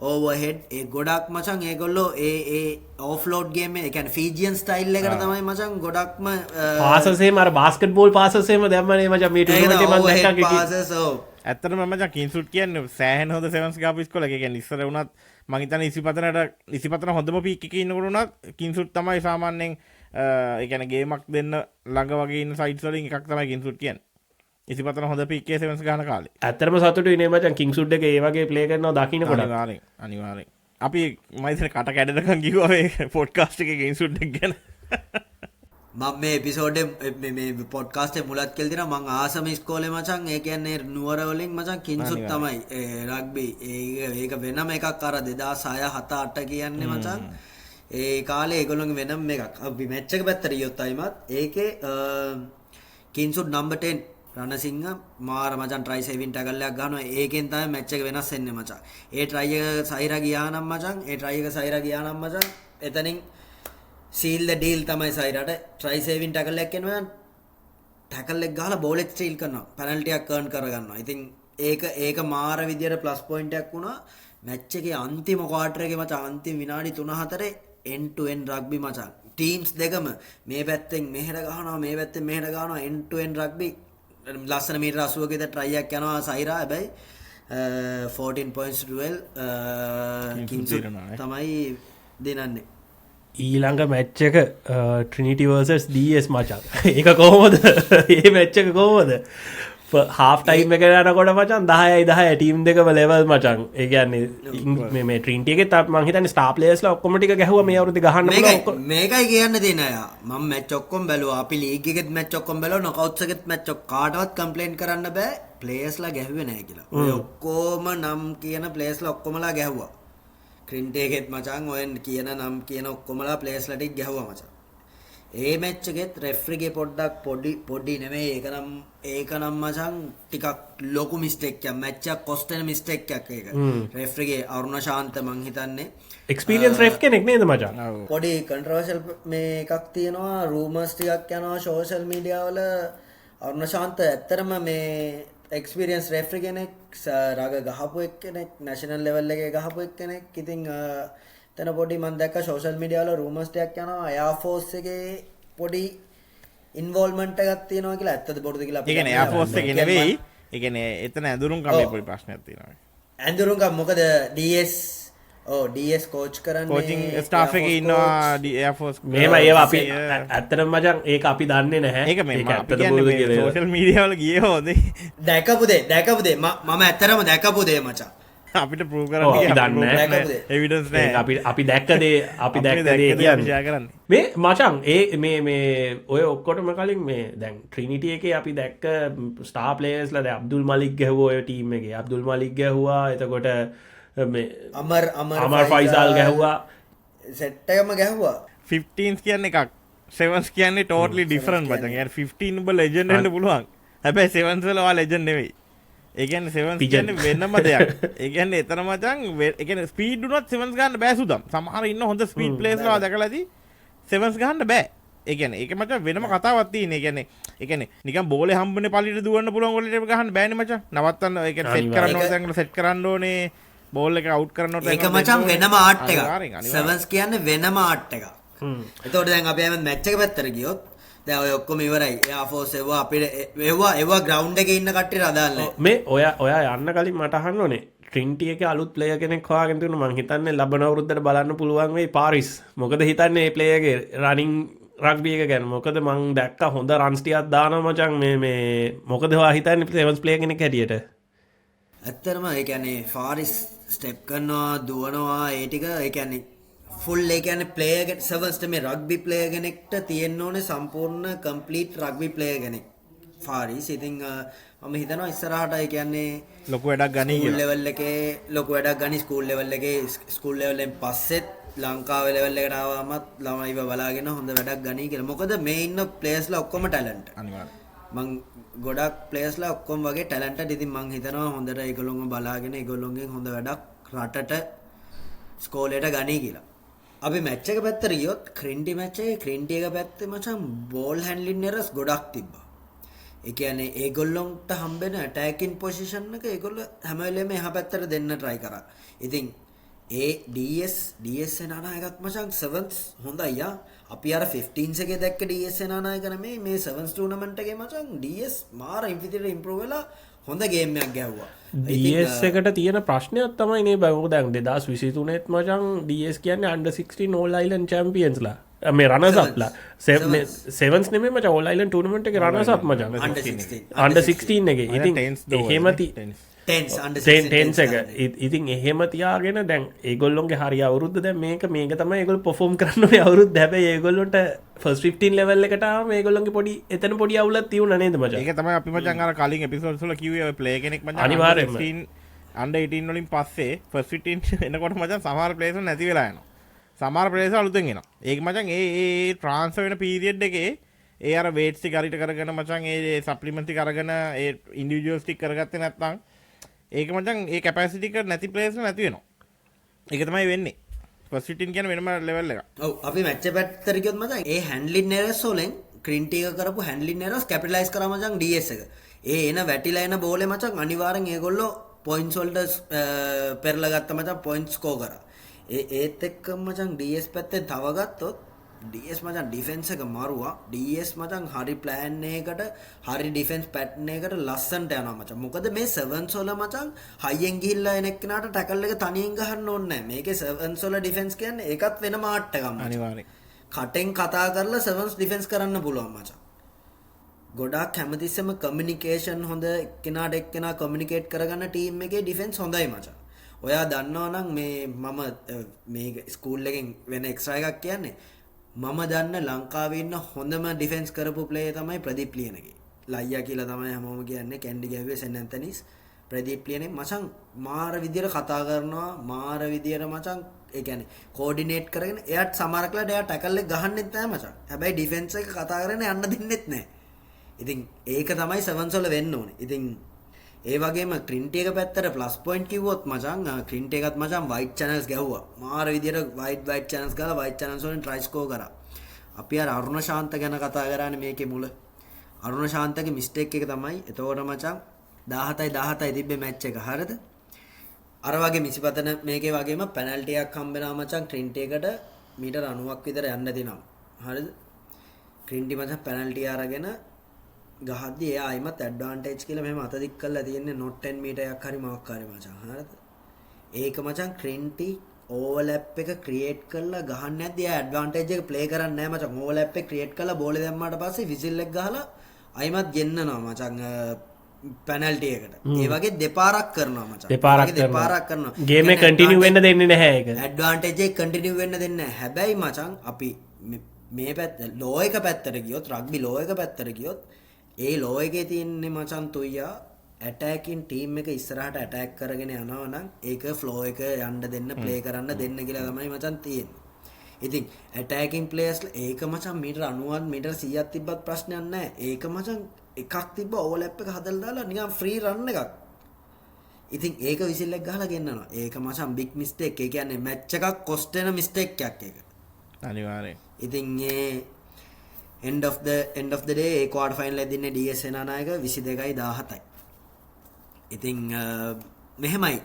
ඕවර්හෙඩ් ඒ ගොඩක් මචං ඒගොල්ලෝ ඒ ඔෆ්ලෝඩ් ගේම් එක කියන්නේ ෆීජියන් ස්ටයිල් එකට තමයි මචං ගොඩක්ම පාසසේම අර බාස්කට්බෝල් පාසසේම දැම්මනේ මචං මේ ටූර්නමන්ට් එකේ මම දැක්කා පාසස් ඔව් ඇත්තටම මචං කින්සුට් කියන්නේ සෑහෙන හොඳ සෙවන්ස් ගාපු ඉස්කෝලේ. ඒ කියන්නේ ඉස්සර වුණත් මං හිතන්නේ ඉසිපතන හොඳම පීක් එකේ ඉන්නකොට උනත් කින්සුට් තමයි සාමාන්‍යයෙන් ඒ කියන්නේ ගේමක් දෙන්න ළඟ වගේ ඉන්න සයිට්ස් වලින් එකක් තමයි කින්සුට් කියන්නේ. ඉසිපතන හොඳ පීක් එකේ සෙවන්ස් ගන්න කාලේ. ඇත්තටම සතුටුයි නේ මචං කින්සුඩ් එක ඒ වගේ ප්ලේ කරනවා දකින්න කොට. අනිවාර්යෙන්. අපි මම ඉතින් කට කැඩෙනකන් කිව්වා මේ පොඩ්කාස්ට් එකේ කින්සුට් එක ගැන. මම මේ එපිසෝඩ් මේ පොඩ්කාස්ට් එක මුලත් කියලා දෙනවා මං ආසම ඉස්කෝලේ මචං ඒ කියන්නේ නුවර වලින් මචං කින්සුත් තමයි ඒ රග්බි ඒක වෙනම එකක් අර 2006 7 8 කියන්නේ මචං ඒ කාලේ ඒගොල්ලෝගේ වෙනම එකක් අපි මැච් එක පැත්තට ගියොත් අයිමත් ඒකේ කින්සුත් නම්බර් 10 රණසිංහ මාර මචං ට්‍රයි සේවින් ටැකල් එකක් ගන්නවා ඒකෙන් තමයි මැච් එක වෙනස් වෙන්නේ මචං ඒ ට්‍රයි එක සයිරා ගියා නම් මචං එතනින් සීල් ද ඩීල් තමයි සයිරට ට්‍රයි සේවින් ටැකල් එකක් එනවා ටැකල් එක ගහලා බෝල් එක ස්ටීල් කරනවා පෙනල්ටි එකක් කර්න් කරගන්නවා. ඉතින් ඒක මාර විදියට ප්ලස් පොයින්ට් එකක් වුණා මැච් එකේ අන්තිම ක්වාටර් එකේ මචං අන්තිම විනාඩි 3-4 end to end රග්බි මචං. ටීම්ස් දෙකම මේ පැත්තෙන් මෙහෙට ගහනවා මේ පැත්තෙන් මෙහෙට ගහනවා end to end රග්බි ලස්සන මීටර 80 ක විතර try එකක් යනවා සයිරා. හැබැයි 14 points to 12 කින්සු තමයි දෙනන්නේ. ඊළඟ මැච් එක ට්‍රිනිටි වර්සස් DS මචං. ඒක කොහොමද? මේ මැච් එක කොහොමද? හාෆ් ටයිම් එක යනකොට මචං 10-10 ටීම් දෙකම ලෙවල් මචං. ඒ කියන්නේ මේ ට්‍රිනිටි එකේ තාම මං හිතන්නේ ස්ටාර් ප්ලේයර්ස්ලා ඔක්කොම ටික ගැහුවා මේ අවුරුද්දේ ගහන්න පුළුවන්. මේකයි කියන්න තියෙන අය. මම මැච් ඔක්කොම බැලුවා. අපි ලීග් එකෙත් මැච් ඔක්කොම බැලුවා. නොකවුට්ස් එකෙත් මැච් කාටවත් කම්ප්ලේන්ට් කරන්න බෑ. ප්ලේයර්ස්ලා ගැහුවේ නැහැ කියලා. ඔය ඔක්කොම නම් කියන ප්ලේයර්ස්ලා ඔක්කොමලා ගැහුවා. ක්‍රින්ටේගෙත් මචං ඔය කියන නම් කියන ඔක්කොමලා ප්ලේයර්ස්ලා ටික ගැහුවා මචං. ඒ මැච් එකෙත් රෙෆරිගේ පොඩ්ඩක් පොඩි නෙමෙයි ඒක නම් මචං ටිකක් ලොකු මිස්ටේක් එකක් මැච් එක කොස්ට් වෙන මිස්ටේක් එකක් ඒක. රෙෆරිගේ අරුණ ශාන්ත මං හිතන්නේ එක්ස්පීරියන්ස් රෙෆ් කෙනෙක් නේද මචං? පොඩි කන්ට්‍රෝවර්ෂල් මේ එකක් තියෙනවා රූමර්ස් ටිකක් යනවා සෝෂල් මීඩියා වල අරුණ ශාන්ත ඇත්තරම මේ එක්ස්පීරියන්ස් රෙෆරි කෙනෙක් රග ගහපු එක්කෙනෙක් නැෂනල් ලෙවල් එකේ ගහපු එක්කෙනෙක්. ඉතින් එතන පොඩි මම දැක්ක සෝෂල් මීඩියා වල රූමර්ස් ටිකක් යනවා එයාර් ෆෝස් එකේ පොඩි ඉන්වෝල්ව්මන්ට් එකක් තියෙනවා කියලා. ඇත්තද බොරුද කියලා අපි කියන්නේ එයාර් ෆෝස් එකේ නෙවෙයි. ඒ කියන්නේ එතන ඇඳුරුම් කමේ පොඩි ප්‍රශ්නයක් තියෙනවා. ඇඳුරුම් කම මොකද DS කෝච් කරන්නේ කෝචින් ස්ටාෆ් එකේ ඉන්නවා එයාර් ෆෝස් මේව ඒවා අපි ඇත්තටම මචං ඒක අපි දන්නේ නැහැ. ඒක මේ ඇත්තද බොරුද කියලා සෝෂල් මීඩියා වල ගියේ හොඳේ. දැකපු දේ මම ඇත්තරම දැකපු දේ මචං. අපිට ප්‍රූව් කරන්න එවිඩන්ස් නෑ. අපි දැක්ක දේ කියන්නේ මේ මචං මේ ඔය ඔක්කොටම කලින් මේ දැන් ට්‍රිනිටි එකේ අපි දැක්ක ස්ටාර් ප්ලේයර්ස්ලා දැන් අබ්දුල් මලික් ගැහුවා ඔය ටීම් එකේ. අබ්දුල් මලික් ගැහුවා. එතකොට මේ අමර් ෆයිසල් ගැහුවා. සෙට් එකම ගැහුවා. 15 කියන්නේ එකක් 7s කියන්නේ ටෝටලි ඩිෆරන්ට් මචං. يعني 15 උඹ ලෙජන්ඩ් වෙන්න පුළුවන්. හැබැයි 7s වල ඔයා ලෙජන්ඩ් නෙවෙයි. ඒ කියන්නේ 7s කියන්නේ වෙනම දෙයක්. ඒ කියන්නේ එතන මචං ඒ කියන්නේ ස්පීඩ් උනත් 7s ගන්න බෑ සුදම්. සමහර ඉන්න හොඳ ස්පීඩ් ප්ලේයර්ස්ලා දැකලා ඇති 7s ගන්න බෑ. ඒ කියන්නේ ඒක මචං වෙනම කතාවක් තියෙන. ඒ කියන්නේ නිකන් බෝලේ හම්බුනේ පල්ලියට දුවන්න පුළුවන් ගොල්ලට ගහන්න බෑනේ මචං. නවත්තන්න ඒ කියන්නේ සෙට් කරන්න ඕනේ තැන්වල සෙට් කරන්න ඕනේ. බෝල් එක අවුට් කරන්න ඕනේ. ඒක මචං වෙනම ආර්ට් එකක්. 7s කියන්නේ වෙනම ආර්ට් එකක්. එතකොට දැන් අපි හැම මැච් එක පැත්තට ගියොත් දැන් ඔය ඔක්කොම ඉවරයි. එයා ෆෝස් එවුවා අපිට එවුවා ග්‍රවුන්ඩ් එකේ ඉන්න කට්ටියට අදාළ නැහැ. මේ ඔයා යන්න කලින් මට අහන්න ඕනේ. ට්‍රිනිටි එකේ අලුත් ප්ලේයර් කෙනෙක් හොයාගෙන තිබුණා. මං හිතන්නේ ලබන අවුරුද්දට බලන්න පුළුවන් වෙයි පාරිස්. මොකද හිතන්නේ මේ ප්ලේයර්ගේ රනින් රග්බි එක ගැන. මොකද මං දැක්කා හොඳ රන්ස් ටිකක් දානවා මචං මේ මොකද ඔයා හිතන්නේ සෙවන්ස් ප්ලේයර් කෙනෙක් හැටියට? ඇත්තටම ඒ කියන්නේ ෆාරිස් ස්ටෙප් කරනවා දුවනවා ඒ ටික ඒ කියන්නේ ෆුල් ඒ කියන්නේ ප්ලේයර් කෙනෙක් සර්වස්ට මේ රග්බි ප්ලේයර් කෙනෙක්ට තියෙන්න ඕනේ සම්පූර්ණ කම්ප්ලීට් රග්බි ප්ලේයර් කෙනෙක්. ෆාරිස් ඉතින් මම හිතනවා ඉස්සරහට ඒ කියන්නේ ලොකු වැඩක් ගනී ස්කූල් කියලා. ලෙවල් එකේ ලොකු වැඩක් ගනි ස්කූල් ලෙවල් එකේ ස්කූල් ලෙවල් එකෙන් පස්සෙත් ලංකාවේ ලෙවල් එකට ආවමත් ළමයිව බලාගෙන හොඳ වැඩක් ගනී කියලා. මොකද මේ ඉන්න ප්ලේයර්ස්ලා ඔක්කොම ටැලන්ට්. අනිවාර්යයෙන්. මං ගොඩක් ප්ලේයර්ස්ලා ඔක්කොම වගේ ටැලන්ටඩ්. ඉතින් මං හිතනවා හොඳට ඒගොල්ලොන්ව බලාගෙන ඒගොල්ලොන්ගෙන් හොඳ වැඩක් රටට ස්කෝලේට ගනී කියලා. අපි මැච් එක පැත්තට ගියොත් ක්‍රින්ටි මැච් එකේ ක්‍රින්ටි එක පැත්තේ මචං බෝල් හැන්ඩ්ලින් එරර්ස් ගොඩක් තිබ්බා. ඒ කියන්නේ ඒගොල්ලොන්ට හම්බෙන ඇටැකින් පොසිෂන් එක ඒගොල්ලෝ හැම වෙලේම එහා පැත්තට දෙන්න try කරා. ඉතින් ඒ DS එනානායකත් මචං 7th හොඳයි යා. අපි අර 15s එකේ දැක්ක DS එනානායක නෙමේ මේ 7th ටූර්නමන්ට් එකේ මචං DS මාර ඉන්ෆිනිටි ඉම්ප්‍රූව් වෙලා හොඳ ගේම් එකක් ගැහුවා. DS එකට තියෙන ප්‍රශ්නයක් තමයි නේ බං. ඔක දැන් 2023 ත් මචං DS කියන්නේ under 16 all island championsලා. මේ runners up ලා. sevens නෙමෙයි මචං all island tournament එකේ runners up මචං. under 16 එකේ. ඉතින් එහෙම 10s under 10 එක. ඉතින් එහෙම තියාගෙන දැන් ඒගොල්ලොන්ගේ හරිය අවුරුද්ද දැන් මේක තමයි ඒගොල්ලෝ perform කරන්න ඕනේ අවුරුද්ද. හැබැයි ඒගොල්ලොන්ට first 15 level එකට ආවම ඒගොල්ලොන්ගේ පොඩි එතන පොඩි අවුලක් තියුණා නේද මචං. ඒක තමයි අපි මචං අර කලින් එපිසෝඩ්ස් වල කිව්වේ ඔය ප්ලේ කෙනෙක් මචං අනිවාර්යෙන්ම. under 18 වලින් පස්සේ first 15 එනකොට මචං සමහර ප්ලේයර්ස් නැති වෙලා යනවා. සමහර ප්ලේයර්ස් අලුතෙන් එනවා. ඒක මචං ඒ ට්‍රාන්ස්ෆර් වෙන පීරියඩ් එකේ ඒ අර වේට්ස් ටික හරියට කරගෙන මචං ඒ සප්ලිමන්ට් ටික අරගෙන ඒ ඉන්ඩිවිජුවල්ස් ටික කරගත්තේ නැත්නම් ඒක මචං ඒ කැපැසිටි එක නැති ප්ලේයර්ස් නැති වෙනවා. ඒක තමයි වෙන්නේ. ෆස්ට් 15 කියන්නේ වෙනම ලෙවල් එකක්. ඔව් අපි මැච් එක පැත්තට ගියොත් මචං ඒ හැන්ඩ්ලින් එරර්ස් වලින් ක්‍රින්ටි එක කරපු හැන්ඩ්ලින් එරර්ස් කැපිටලයිස් කරා මචං DS එක. ඒ එන වැටිලා එන බෝලේ මචං අනිවාර්යෙන් ඒගොල්ලෝ පොයින්ට්ස් වලට පෙරලා ගත්ත මචං පොයින්ට්ස් ස්කෝර් කරා. ඒත් එක්ක මචං DS පැත්තෙන් තව ගත්තොත් DS මචං ඩිෆෙන්ස් එක මරුවා. DS මචං හරි ප්ලෑන් එකකට හරි ඩිෆෙන්ස් පැටර්න් එකකට ලස්සනට යනවා මචං. මොකද මේ 7s වල මචං හයියෙන් ගිහිල්ලා එන එක්කනට ටැකල් එක තනියෙන් ගහන්න ඕනේ නැහැ. මේකේ 7s වල ඩිෆෙන්ස් කියන්නේ ඒකත් වෙන මාට් එකක් මචං. අනිවාර්යෙන්. කටෙන් කතා කරලා 7s ඩිෆෙන්ස් කරන්න පුළුවන් මචං. ගොඩාක් හැමතිස්සෙම කමියුනිකේෂන් හොඳ එක්කෙනාට එක්කෙනා කමියුනිකේට් කරගන්න ටීම් එකේ ඩිෆෙන්ස් හොඳයි මචං. ඔයා දන්නවා නම් මම මේ ස්කූල් එකෙන් වෙන එක්ස්ට්‍රා එකක් කියන්නේ මම දන්න ලංකාවේ ඉන්න හොඳම ඩිෆෙන්ස් කරපු ප්ලේයර් තමයි ප්‍රදීප් ලියනගේ. ලයියා කියලා තමයි හැමෝම කියන්නේ. කැන්ඩි ගැහුවේ සෙන් ඇන්තනිස්. ප්‍රදීප් ලියනේ මචං මාර විදියට කතා කරනවා. මාර විදියට මචං ඒ කියන්නේ කෝඩිනේට් කරගෙන එයාට සමහරක්ලට එයා ටැකල් එක ගහන්නෙත් නැහැ මචං. හැබැයි ඩිෆෙන්ස් එක කතා කරගෙන යන්න දෙන්නෙත් නැහැ. ඉතින් ඒක තමයි 7s වල වෙන්න ඕනේ. ඉතින් ඒ වගේම ක්‍රින්ටි එක පැත්තට ප්ලස් පොයින්ට් කිව්වොත් මචං ක්‍රින්ටි එකත් මචං වයිට් චැනල්ස් ගැහුවා. මාර විදියට වයිට් චැනල්ස් ගාලා වයිට් චැනල්ස් වලින් ට්‍රයි ස්කෝර් කරා. අපි අර අරුණ ශාන්ත ගැන කතා කරානේ මේකේ මුල. අරුණ ශාන්තගේ මිස්ටේක් එක තමයි. එතකොට මචං 17-17 තිබ්බේ මැච් එක. හරිද? අර වගේ මිසිපතන මේකේ වගේම පෙනල්ටි එකක් හම්බෙනවා මචං ක්‍රින්ටි එකට මීටර 90ක් විතර යන්න දෙනවා. හරිද? ක්‍රින්ටි මචං පෙනල්ටි අරගෙන ගහද්දි එයා ආයිමත් ඇඩ්වාන්ටේජ් කියලා මෙහෙම අත දික් කරලා තියෙන්නේ not 10 මීටරයක් හරි මොකක් හරි මචං. හරිද? ඒක මචං ක්‍රින්ටි ඕවර්ලැප් එක ක්‍රියේට් කරලා ගහන්න නැද්දි එයා ඇඩ්වාන්ටේජ් එක ප්ලේ කරන්නේ නැහැ මචං. ඕවර්ලැප් එක ක්‍රියේට් කරලා බෝලේ දැම්මාට පස්සේ විසිල් එක ගහලා ආයිමත් ගෙන්නනවා මචං පෙනල්ටි එකට. ඒ වගේ දෙපාරක් කරනවා මචං. දෙපාරක් කරනවා. ගේම් එක කන්ටිනියු වෙන්න දෙන්නේ නැහැ ඒක. ඇඩ්වාන්ටේජ් එක කන්ටිනියු වෙන්න දෙන්නේ නැහැ. හැබැයි මචං අපි මේ පැත්ත ලෝ එක පැත්තට ගියොත් රග්බි ලෝ එක පැත්තට ගියොත් ඒ ලෝ එකේ තියෙන්නේ මචං තුයියා ඇටැකින් ටීම් එක ඉස්සරහට ඇටැක් කරගෙන යනවා නම් ඒක ෆ්ලෝ එක යන්න දෙන්න ප්ලේ කරන්න දෙන්න කියලා තමයි මචං තියෙන්නේ. ඉතින් ඇටැකින් ප්ලේයර්ස්ලා ඒක මචං මීටර 90ක් මීටර 100ක් තිබ්බත් ප්‍රශ්නයක් නැහැ. ඒක මචං එකක් තිබ්බ ඕවර්ලැප් එක හදලා දාලා නිකන් ෆ්‍රී රන් එකක්. ඉතින් ඒක විසිල් එක ගහලා ගෙන්නනවා. ඒක මචං බිග් මිස්ටේක්. ඒ කියන්නේ මැච් එකක් කොස්ට් වෙන මිස්ටේක් එකක් ඒක. අනිවාර්යෙන්. ඉතින් ඒ end of the day A quarter final එක දින්නේ DS සේනානායක 22-17යි. ඉතින් මෙහෙමයි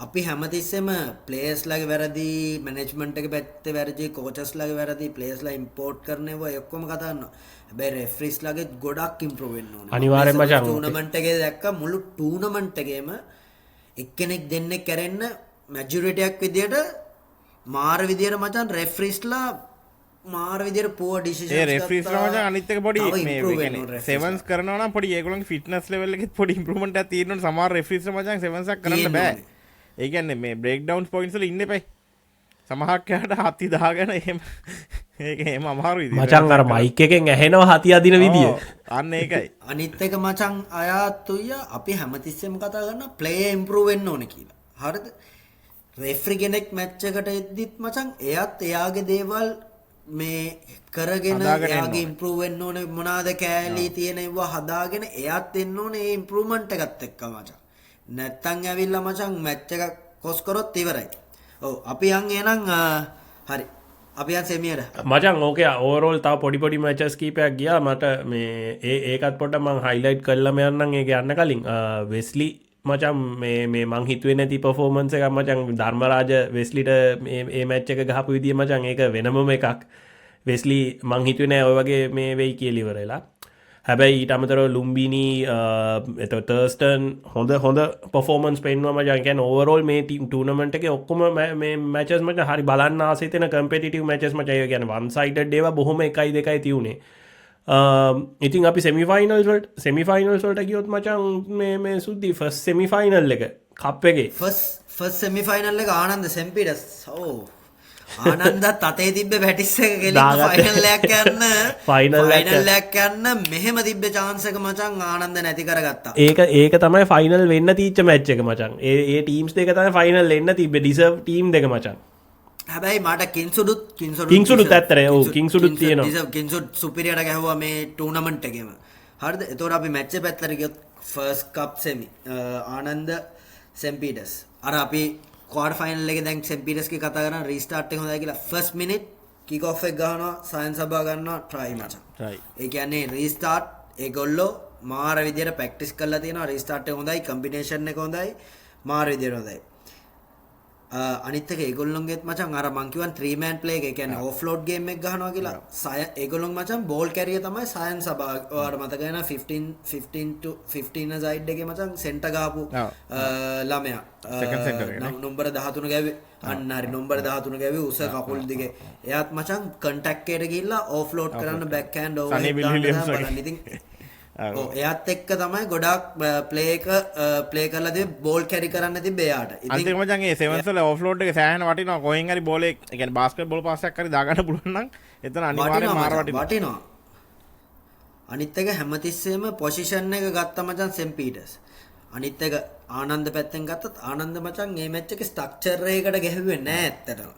අපි හැමතිස්සෙම ප්ලේයර්ස් ලාගේ වැරදි මැනේජ්මන්ට් එක පැත්තේ වැරදි කෝචස් ලාගේ වැරදි ප්ලේයර්ස් ලා ඉම්පෝට් කරන ඒවා ඔක්කොම කතා කරනවා. හැබැයි රෙෆරිස් ලාගේ ගොඩක් ඉම්ප්‍රූව් වෙන්න ඕනේ. අනිවාර්යෙන්ම මචං ටූර්නමන්ට් එකේ දැක්ක මුළු ටූර්නමන්ට් එකේම එක්කෙනෙක් දෙන්නෙක් කරෙන්න මැජොරිටි එකක් විදියට මාර විදියට මචං රෙෆරිස් ලා මාර විදියට පුවර් ඩිසිෂන්ස් ඒ රෙෆරිස් ලා මචං අනිත් එක පොඩි මේ කියන්නේ සෙවන්ස් කරනවා නම් පොඩි ඒගොල්ලන්ගේ ෆිට්නස් ලෙවල් එකෙත් පොඩි ඉම්ප්‍රූව්මන්ට් එකක් තියෙනවා. සමහර රෙෆරිස් ලා මචං සෙවන්ස් එකක් කරන්න බෑ. ඒ කියන්නේ මේ බ්‍රේක් ඩවුන්ස් පොයින්ට්ස් වල ඉන්න එපයි. සමහක්කයට හත්ති දාගෙන එහෙම ඒක එහෙම අමාරුයි ඉතින්. මචං අර මයික් එකෙන් ඇහෙනවා හති අදින විදිය. අන්න ඒකයි. අනිත් එක මචං අයාතුය අපි හැමතිස්සෙම කතා කරන ප්ලේ ඉම්ප්‍රූව් වෙන්න ඕනේ කියලා. හරිද? රෙෆරි කෙනෙක් මැච් එකට එද්දිත් මචං එයාත් එයාගේ දේවල් මේ කරගෙන එයාගේ ඉම්ප්‍රූව් වෙන්න ඕනේ මොනවාද කෑලි තියෙන ඒවා හදාගෙන එයාත් එන්න ඕනේ ඒ ඉම්ප්‍රූව්මන්ට් එකත් එක්ක මචං. නැත්තම් ඇවිල්ලා මචං මැච් එක කොස් කරොත් ඉවරයි. ඔව් අපි යන් එහෙනම් හරි. අපි යන් සෙමියට. මචං ඕකේ ඕවරෝල් තව පොඩි මැචස් කීපයක් ගියා මට මේ ඒකත් පොඩ්ඩක් මං හයිලයිට් කරලාම යන්නම් ඒක යන්න කලින් වෙස්ලි මචං මේ මං හිතුවේ නැති පර්ෆෝමන්ස් එකක් මචං ධර්මරාජ වෙස්ලිට මේ මැච් එක ගහපු විදිය මචං ඒක වෙනමම එකක්. වෙස්ලි මං හිතුවේ නෑ ඔය වගේ මේ වෙයි කියලා ඉවරලා. හැබැයි ඊට අමතරව ලුම්බිනි එතකොට තර්ස්ටන් හොඳ පර්ෆෝමන්ස් පෙන්වුවා මචං. කියන්නේ ඕවරෝල් මේ ටූර්නමන්ට් එකේ ඔක්කොම මේ මැචස් මචං හරි බලන්න ආසයි තියෙන කම්පිටිටිව් මැචස් මචං. ඒ කියන්නේ වන් සයිඩඩ් ඒවා බොහොම 1-2 තියුනේ. ඉතින් අපි සෙමිෆයිනල්ස් වලට ගියොත් මචං මේ සුද්දි ෆස්ට් සෙමිෆයිනල් එක කප් එකේ ෆස්ට් සෙමිෆයිනල් එක ආනන්ද සෙම්පිටස්. ඔව්. ආනන්දත් අතේ තිබ්බ පැටිස් එක ගෙලින් ෆයිනල් එකක් යන්න ෆයිනල් එකක් යන්න මෙහෙම තිබ්බ chance එක මචං ආනන්ද නැති කරගත්තා. ඒක තමයි ෆයිනල් වෙන්න තීච්ච මැච් එක මචං. ඒ ටීම්ස් දෙක තමයි ෆයිනල් එන්න තිබ්බේ ඩිසර්ව් ටීම් දෙක මචං. හැබැයි මට කිංසුඩුත් ඇත්තරේ ඔව් කිංසුඩුත් තියෙනවා. කිංසුඩ් සුපිරියට ගැහුවා මේ ටූර්නමන්ට් එකේම. හරිද? එතකොට අපි මැච් එක පැත්තට ගියොත් ෆර්ස්ට් කප් සෙමි ආනන්ද සෙම්පීටර්ස්. අර අපි ක්වාර්ටර් ෆයිනල් එකේ දැන් සෙම්පීටර්ස්ගේ කතා කරන රීස්ටාර්ට් එක හොඳයි කියලා ෆස්ට් මිනිට් කික් ඔෆ් එක ගහනවා සයන්ස් සභා ගන්නවා ට්‍රයි මචං. ඒ කියන්නේ රීස්ටාර්ට් ඒගොල්ලෝ මාර විදියට ප්‍රැක්ටිස් කරලා තියෙනවා. රීස්ටාර්ට් එක හොඳයි, කම්බිනේෂන් එක හොඳයි, මාර විදියට හොඳයි. අනිත් එක ඒගොල්ලොන්ගෙත් මචං අර මං කියවන් 3 man play එක. ඒ කියන්නේ ඕෆ්ලෝඩ් ගේම් එක ගහනවා කියලා. ඒගොල්ලොන් මචං බෝල් කැරිය තමයි සයන්ස් සභා. ඔයාලට මතක වෙනවා 15 සයිඩ් එකේ මචං සෙන්ටර් ගාපු ළමයා. නම්බර 13 ගැව්වේ. අන්න හරි නම්බර 13 ගැව්වේ උස කකුල් දිගේ. එයාත් මචං කන්ටැක්ට් එකට ගිහිල්ලා ඕෆ්ලෝඩ් කරන්න බෑක් හෑන්ඩ් ඕවර් එක ගන්න ඉතින් එයාත් එක්ක තමයි ගොඩක් ප්ලේ කරලා තිබ්බේ බෝල් කැරි කරන්න තිබ්බේ එයාට. අන්තිම මචං ඒ සෙවන්ස් වල ඕෆ්ලෝඩ් එක සෑහෙන වටිනවා. කොහෙන් හරි බෝලේ ඒ කියන්නේ බාස්කට් බෝල් පාස් එකක් හරි දාගන්න පුළුවන් නම් එතන අනිවාර්යයෙන්ම මාර වටිනවා. අනිත් එක හැමතිස්සෙම පොසිෂන් එක ගත්ත මචං සෙම්පීටර්ස්. අනිත් එක ආනන්ද පැත්තෙන් ගත්තත් ආනන්ද මචං මේ මැච් එකේ ස්ට්‍රක්චර් එකකට ගැහුවේ නෑ ඇත්තටම.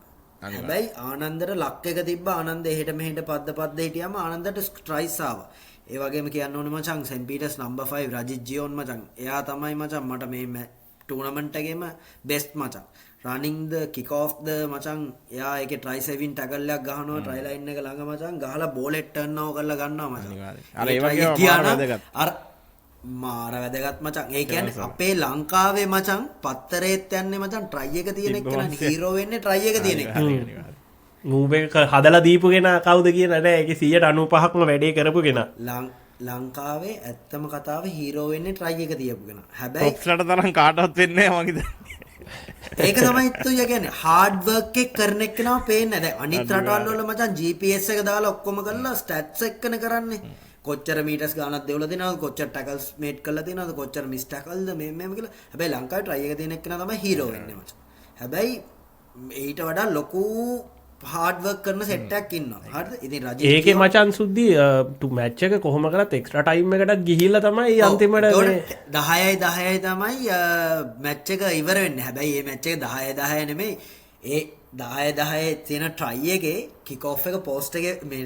හැබැයි ආනන්දට ලක් එක තිබ්බා. ආනන්ද එහෙට මෙහෙට පද්ද හිටියම ආනන්දට ස්ට්‍රයික්ස් ආවා. ඒ වගේම කියන්න ඕනේ මචං සෙම්පීටර්ස් නම්බර් 5 රජිත් ජියොන් මචං. එයා තමයි මචං මට මේ ටූර්නමන්ට් එකේම බෙස්ට් මචං. රනින් ද කික් ඔෆ් ද මචං එයා ඒකේ ට්‍රයි සෙවින් ටැකල් එකක් ගහනවා ට්‍රයි ලයින් එක ළඟ මචං ගහලා බෝලෙට් ටර්න් ඕවර් කරලා ගන්නවා මචං. අර ඒ වගේ අර මාර වැදගත් මචං. ඒ කියන්නේ අපේ ලංකාවේ මචං පත්තරේත් යන්නේ මචං ට්‍රයි එක තියෙන එක නේ හීරෝ වෙන්නේ ට්‍රයි එක තියෙන එක. මූව් එක හදලා දීපු කෙනා කවුද කියන නෑ ඒකේ 95%ක්ම වැඩේ කරපු කෙනා. ලංකාවේ ඇත්තම කතාව හීරෝ වෙන්නේ ට්‍රයි එක තියපු කෙනා. හැබැයි ඔක්ස්ලට තරම් කාටවත් වෙන්නේ නැහැ මං හිතන්නේ. ඒක තමයි තුය කියන්නේ හાર્ඩ් වර්ක් එක කරන එක්කනම පේන්නේ නැහැ. දැන් අනිත් රටවල් වල මචං GPS එක දාලා ඔක්කොම කරලා ස්ටැට්ස් එක්කනේ කරන්නේ. කොච්චර මීටර්ස් ගානක් දෙවලා දෙනවද, කොච්චර ටැකල්ස් මේට් කරලා දෙනවද, කොච්චර මිස් ටැකල්ද මෙහෙම කියලා. හැබැයි ලංකාවේ ට්‍රයි එක තියෙන එක්කන තමයි හීරෝ වෙන්නේ මචං. හැබැයි ඊට වඩා ලොකු හાર્ඩ් වර්ක් කරන සෙට් එකක් ඉන්නවා. හරිද? ඉතින් රජිත් ඒකේ මචන් සුද්දි මැච් එක කොහොම කරත් එක්ස්ට්‍රා ටයිම් එකටත් ගිහිල්ලා තමයි අන්තිමට 10යි තමයි මැච් එක ඉවර වෙන්නේ. හැබැයි මේ මැච් එක 10 නෙමෙයි. ඒ 10 තියෙන ට්‍රයි එකේ කික් ඔෆ් එක පෝස්ට් එකේ මේ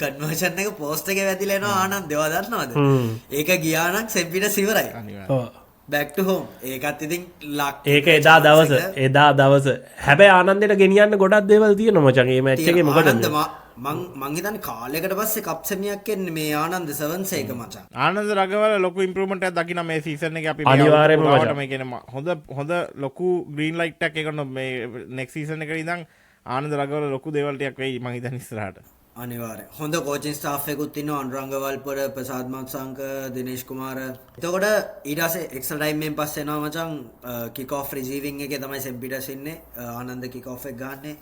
කන්වර්ෂන් එක පෝස්ට් එකේ වැදිලා එනවා ආනන්ද දේවා දන්නවද? ඒක ගියා නම් සෙම්පිටර්ස් ඉවරයි. back to home. ඒකත් ඉතින් ඒක එදා දවස හැබැයි ආනන්දයට ගෙනියන්න ගොඩක් දේවල් තියෙනවා මචං මේ මැච් එකේ. මොකද මං හිතන්නේ කාලයකට පස්සේ කප් සෙමියක් එන්නේ මේ ආනන්ද සෙවන්ස් එක මචං. ආනන්ද රගවල ලොකු ඉම්ප්‍රූව්මන්ට් එකක් දකින්න මේ සීසන් එකේ අපි අනිවාර්යයෙන්ම මේ කියන්නේ හොඳ ලොකු ග්‍රීන් ලයිට් එකක් එකන මේ නෙක්ස්ට් සීසන් එකට ඉඳන් ආනන්ද රගවල ලොකු දේවල් ටිකක් වෙයි මං හිතන්නේ ඉස්සරහට. අනිවාර්ය හොඳ කෝචින් ස්ටාෆ් එකකුත් ඉන්නවා. අනුරංග වල්පොර, ප්‍රසාද් මත්සංක, දිනේෂ් කුමාර. එතකොට ඊට පස්සේ එක්ස්ට්‍රා ටයිම් එකෙන් පස්සේ එනවා මචං කික් ඔෆ් රිසීවිංగ్ එකේ තමයි සෙම්පිටර්ස් ඉන්නේ. ආනන්ද කික් ඔෆ් එක ගන්නනේ.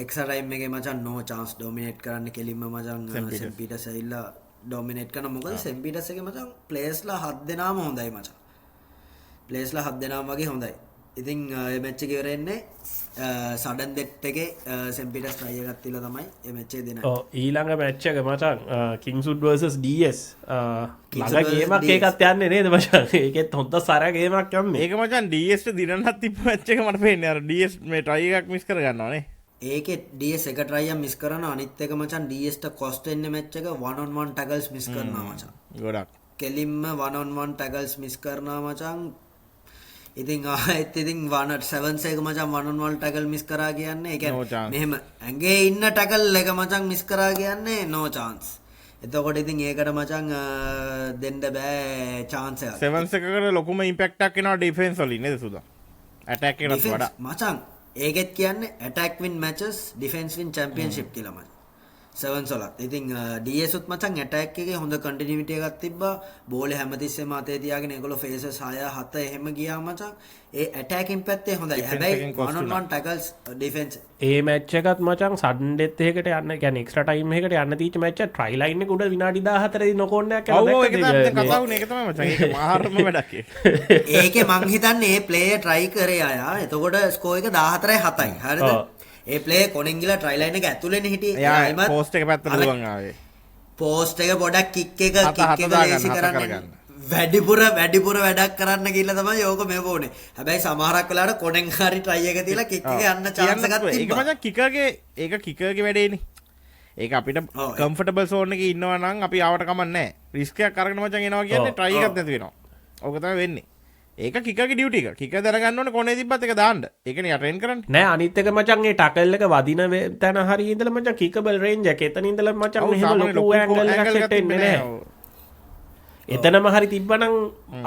එක්ස්ට්‍රා ටයිම් එකේ මචං නෝ chance ඩොමිනේට් කරන්න කෙලින්ම මචං සෙම්පිටර්ස් ඇවිල්ලා ඩොමිනේට් කරන. මොකද සෙම්පිටර්ස් එකේ මචං ප්ලේයර්ස්ලා 7 දෙනාම හොඳයි මචං. ප්ලේයර්ස්ලා 7 දෙනාම වගේ හොඳයි. ඉතින් මැච්ච ඉවරෙන්නේ සඩන් දෙට් එකේ සෙම්පිටස් ට්‍රයි එකක් තියලා තමයි මේ මැච් එක දෙන්නේ. ඊළඟ මැච් එක මචං කිංසුඩ් vs DS Kingswood ළඟ ගේමක් versus ඒකත් යන්නේ නේද මචං? ඒකෙත් හොඳ සර ගේමක් යන්නේ. ඒක මචන් ඩස්ට දිරන්නත් තිබ මච්ච එක මට පේන්න අර ඩස් මේ ට්‍රයි එකක් මිස් කරගන්නවානේ. ඒකේ DS එක try එක මිස් කරනවා අනිත් එක මචන් DS ට cost වෙන්නේ මැච් එක 1-on-1 tackles මිස් කරනවා මචන්. ගොඩක් කෙලින්ම 1-on-1 tackles මිස් කරනවා මචන්. ඉතින් ආයෙත් ඉතින් 7 එක මචන් 1-on-1 tackle මිස් කරා කියන්නේ ඒ No කියන්නේ chance. මෙහෙම ඇඟේ ඉන්න tackle එක මචන් මිස් කරා කියන්නේ no chance. එතකොට ඉතින් ඒකට මචන් දෙන්න බෑ chance එකක්. සෙවන්ස එකකට ලොකුම ඉම්පෙක්ටක් එනවා ඩිෆෙන්ස් වලින් නේද සුදා? ඇටැක් එකකට Defense, වඩා. මචන් ඒකෙත් කියන්නේ attack win matches defense win championship කියලා මචන්. සෙවන්ස් වලත්. ඉතින් DS උත් මචන් attack එකේ හොඳ continuity එකක් තිබ්බා. බෝලේ හැමතිස්සෙම අතේ තියාගෙන ඒගොල්ලෝ phases 6 7 එහෙම ගියා මචන්. ඒ attacking පැත්තේ හොඳයි. Defense හැබැයි එකෙන් cost 1-on-1 tackles defense ඒ මැච් එකත් මචං සඩන් ඩෙත් එකකට යන්න කියන්නේ එක්ස්ට්‍රා ටයිම් එකකට යන්න තීච්ච මැච් එක ට්‍රයි ලයින් එක උඩ විනාඩි 14 දී නොකෝන්නයක් ඔව් කරලා ඒක තමයි දැන් කතා වුනේ ඒක තමයි මචං ඒක මහාරම වැඩක් ඒක. ඒකේ මං හිතන්නේ ඒ ප්ලේයර් try කරේ අය. එතකොට ස්කෝර් එක 14යි 7යි. හරිද? ඔව්. ඒ ප්ලේයර් කොණෙන් ගිලා try line එක ඇතුළේනේ හිටියේ. එයා පෝස්ට් එක පැත්තට දුවන් ආවේ. පෝස්ට් එක පොඩක් කික් එක හත කික් එක දාගන්න, ලේසි හත කරන්න කරගන්න. වැඩිපුර වැඩක් කරන්න කියලා තමයි ඕක මේ වුනේ. හැබැයි සමහරක් වෙලාවට කොණෙන් හරි try එක තියලා කික් එක යන්න chance එකක් ඒක තිබ්බා. මචං කිකර්ගේ ඒක කිකර්ගේ වැඩේනේ. ඒක අපිට ඔව්. කම්ෆර්ටබල් සෝන් එකේ ඉන්නවා නම් අපි ආවට කමක් නැහැ. රිස්ක් එකක් අරගෙන මචං එනවා කියන්නේ ඔව්. try එකක් නැති වෙනවා. ඕක තමයි වෙන්නේ. ඒක කිකර්ගේ ඩියුටි එක. කිකර් දැනගන්න ඕනේ කොනේ තිබ්බත් ඒක දාන්න. ඒකනේ යා ට්‍රේන් කරන්නේ. නෑ අනිත් එක මචං ඒ ටකල් එක වදින තැන හරි ඉඳලා මචං කිකබල් රේන්ජ් එක එතන ඉඳලා මචං ඔව්, මෙහෙම සාමාන්‍ය ලොකු ඇන්ගල් එකක් angle සෙට් වෙන්නේ තිබ්බේ නෑ. ඔව්. එතනම හරි තිබ්බනම්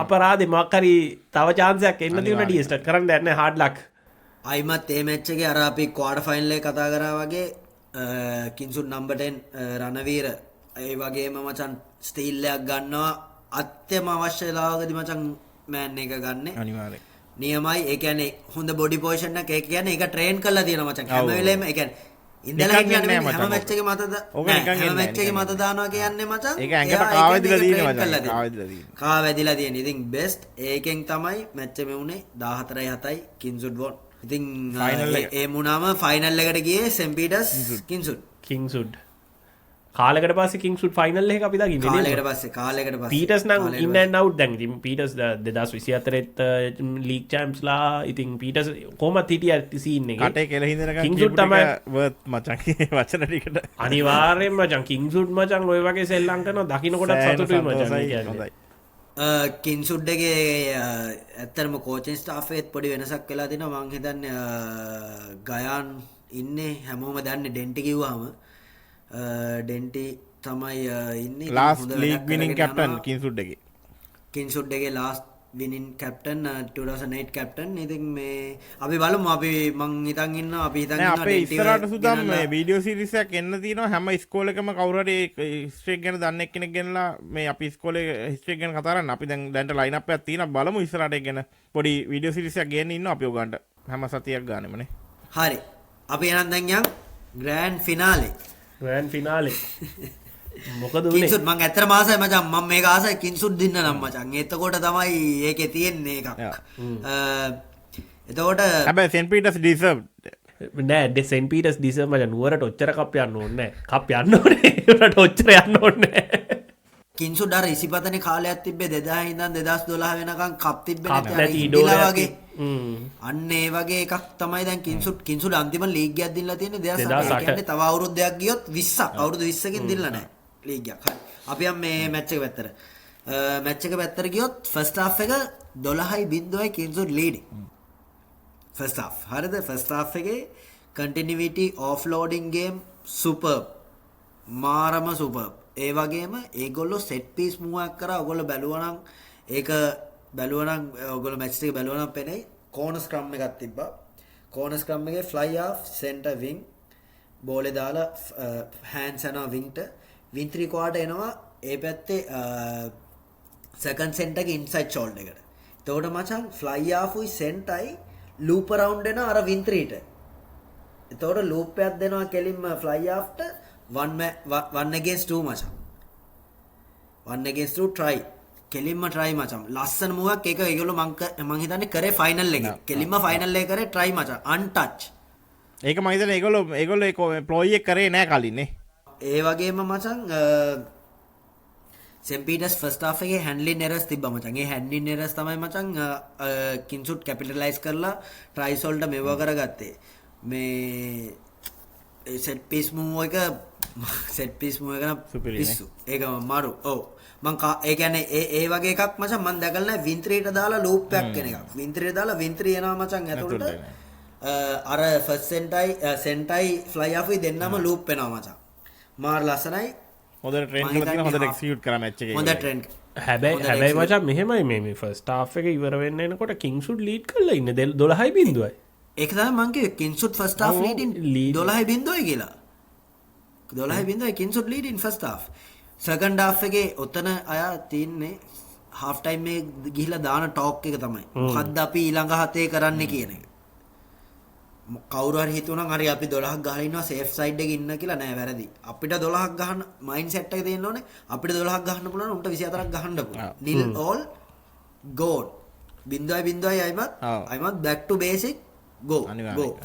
අපරාධේ මොකක් හරි තව chance එකක් එන්න තියෙන DS ට කරන්න දෙයක් නෑ hard luck. අයිමත් ඒ මැච් එකේ අර අපි ක්වාටර් ෆයිනල් එකේ කතා කරා වගේ කින්සුන් නම්බර් 10 රණවීර ඒ වගේම මචන් ස්ටීල් එකක් ගන්නවා අත්‍යම අවශ්‍ය වෙලාවකදී මචන් මෑන් එක ගන්නෙ අනිවාර්යයෙන්. නියමයි. ඒ කියන්නේ හොඳ බොඩි පොසිෂන් එකක්. ඒ කියන්නේ ඒක ට්‍රේන් කරලා තියෙනවා මචන්. හැම ඔව්. වෙලේම ඒ කියන්නේ ඉඳලා නිකන් හිටියන්නේ එන්නේ නෙමෙයි. නෑ හැම මචං මැච් එකේ මත ඕක නෑ, නිකන් හැම එන්නේ මැච් එකේ නෑ, මත දානවා කියන්නේ මචන්. ඒක ඇඟට එයා කාව ඒකෙන් වැදිලා ඒක තියෙනවා train මචං. කරලා කාව තියෙනවා. වැදිලා තියෙනවා. කා වැදිලා තියෙන. ඉතින් බෙස්ට් ඒකෙන් තමයි මැච් එක මෙවුනේ 14යි 7යි කින්සුඩ් වොන්. ඉතින් Final එක. ඒ මුණාම ෆයිනල් එකට ගියේ සෙන් පීටර්ස් කින්සුඩ්. කිංසුඩ් කාලෙකට පස්සේ කිංසුඩ් ෆයිනල් එක අපි දකින්නේ කාලයකට පස්සේ පීටර්ස් නම් ඉන්න ඇන්ඩ් අවුට් දැන් ඉතින් පීටර්ස් 2024 ලීග් චැම්ප්ස්ලා ඉතින් පීටර්ස් කොහොමත් හිටිය සීන් එකේ කටේ කෙල හිඳනකම් කිංසුඩ් කියපු තමයි ටික worth මචං වචන ටිකට. අනිවාර්යෙන්ම මචං කිංසුඩ් මචං ඔය වගේ සෙල්ලම් කරනවා දකින්නකොටත් සෑහෙන සතුටුයි මචං සන්තෝසයි, ඒ කියන්නේ. හොඳයි. කින්සුඩ් එකේ ඇත්තටම කෝචින් ස්ටාෆ් එකෙත් පොඩි වෙනසක් වෙලා තිනවා. මං හිතන්නේ ගයාන් ඉන්නේ හැමෝම දන්නේ ඩෙන්ටි කිව්වම ඩෙන්ටි තමයි ඉන්නේ. ලාස්ට් හොඳ ලීග් වැඩක් විනින් කරගෙන කැප්ටන් යනවා. කින්සුඩ් එකේ. කින්සුඩ් එකේ ලාස්ට් විනින් කැප්ටන් 2008 කැප්ටන්. ඉතින් මේ අපි බලමු. අපි මං හිතන් ඉන්නවා අපි හිතන් නෑ ඉන්නවා අපේ ඩෙන්ටි ඉස්සරහට සුදම් මේ ගෙනල්ලා- වීඩියෝ සීරීස් එකක් එන්න තියෙනවා හැම ඉස්කෝලේකම කවුරු හරි හිස්ටරි එක ගැන දන්න එක්කෙනෙක් ගෙනලා මේ අපි ඉස්කෝලේ හිස්ටරි එක ගැන කතා කරන්න. අපි දැන්ට ලයින් අප් එකක් තියෙනවා බලමු ඉස්සරහට ඒක ගැන පොඩි වීඩියෝ සීරීස් එකක් ගේන්න ඉන්නවා අපි ඔයගන්ට හැම සතියක් ගානෙමනේ. හරි. අපි එහෙනම් දැන් යන් ග්‍රෑන්ඩ් ෆිනාලේ. ග්‍රෑන්ඩ් ෆිනාලේ මොකද උනේ කින්සුඩ් මං ඇත්තටම ආසයි මචං. මම මේක ආසයි කින්සුඩ් දින්න නම් මචං. එතකොට තමයි ඒකේ තියෙන්නේ එකක්. එතකොට හැබැයි සෙන්ට් පීටර්ස් ඩිසර්ව් නෑ සෙන් පීටර්ස් ඩිසර්ව් මචං නුවරට ඔච්චර කප් යන්න ඕනේ නෑ. කප් යන්න ඕනේ ඒකට ඔච්චර යන්න ඕනේ නෑ. කින්සුඩ් අර ඉසිපතනේ කාලයක් තිබ්බේ 2000 ඉඳන් 2012 වෙනකන් කප් තිබ්බේ කප් නැති අර නැති ඉන්දිලා ඉඩෝලයක් වගේ. හ්ම්. අන්න ඒ වගේ එකක් තමයි දැන් කින්සුඩ් අන්තිම ලීග් එකක් දීලා තියෙන්නේ 2008. 2008. ඒ කියන්නේ තව අවුරුද්දයක් ගියොත් 20ක් අවුරුදු 20කින් දීලා නැහැ ලීග් එකක්. හරි. අපි යම් මේ මැච් එක පැත්තට. මැච් එක පැත්තට ගියොත් ෆස්ට් හාෆ් එක 12.0 කින්සුඩ් ලීඩින්. First half. හරිද? ෆස්ට් හාෆ් එකේ continuity offloading game superb. මාරම superb. ඒ වගේම ඒගොල්ලෝ set piece move එකක් කරා. ඔයගොල්ලෝ බැලුවා නම් ඒක බැලුවා නම් ඔයගොල්ලෝ මැච් එක බැලුවා නම් පෙනේ corner scrum එකක් තිබ්බා. corner scrum එකේ fly off center wing බෝලේ දාලා hands යනවා wingට wing 3 quarter එනවා ඒ පැත්තේ second center එකේ inside shoulder එකට. එතකොට මචං fly off උයි centerයි loop around එන අර wing 3ට. එතකොට loop එකක් දෙනවා කෙලින්ම fly off ට one against two මචං. one against two try. කෙලින්ම try මචං ලස්සන මුවක් ඒක ඒගොල්ලෝ මං හිතන්නේ කරේ ෆයිනල් එකේ කෙලින්ම ෆයිනල් එකේ කරේ try මචං untouch ඒක මම හිතන්නේ ඒගොල්ලෝ ඒක ප්ලොයි එක කරේ නෑ කලින්නේ ඒ වගේම මචං සෙන් පීටර්ස් ෆස්ට් හාෆ් එකේ හැන්ඩ්ලින් එරර්ස් තිබ්බා මචං. ඒ හැන්ඩ්ලින් එරර්ස් තමයි මචං කින්සුට් කැපිටලයිස් කරලා ට්‍රයිස් වලට මෙව කරගත්තේ. මේ සෙට් පීස් මූව් එක නම් පිස්සු. ඒක මාරු. ඔව්. මං ඒ කියන්නේ ඒ වගේ එකක් මචං මං දැකලා නැහැ වින් 3ට දාලා ලූප් එකක් වෙන එකක්. වින් 3 දාලා වින් 3 එනවා මචං ඇතුළට. අර ෆස්ට් සෙන්ටයි ෆ්ලයි ආෆ්යි දෙන්නම ලූප් වෙනවා මචං. මාර ලස්සනයි. හොඳ ට්‍රේන් කරලා තියෙන හොඳට එක්සිකියුට් කරා මැච් එකේ. හොඳ ට්‍රේන්. හැබැයි මචං මෙහෙමයි මේ ෆස්ට් හාෆ් එක ඉවර වෙන්න එනකොට කිංස්වුඩ් ලීඩ් කරලා ඉන්නේ 12.0යි. ඒක තමයි මං කිව්වේ කින්සුට් ෆස්ට් හාෆ් ලීඩින් 12.0යි කියලා. 12.0යි Kingswood leading first half. Second half එකේ ඔතන අය තින්නේ හාෆ් ටයිම් එකේ ගිහිලා දාන ටෝක් එක තමයි. මොකද්ද අපි ඊළඟ හතේ කරන්න කියන එක. කවුරු හරි හිතුවනම් හරි අපි 12ක් ගහලා ඉන්නවා සේෆ් සයිඩ් එකේ ඉන්න කියලා නෑ වැරදි. අපිට 12ක් ගහන්න මයින්ඩ් සෙට් එක තියෙන්න ඕනේ. අපිට 12ක් ගහන්න පුළුවන් උන්ට 24ක් ගහන්න පුළුවන්. nil all goal. 0.0යි අයිමත් back to basic go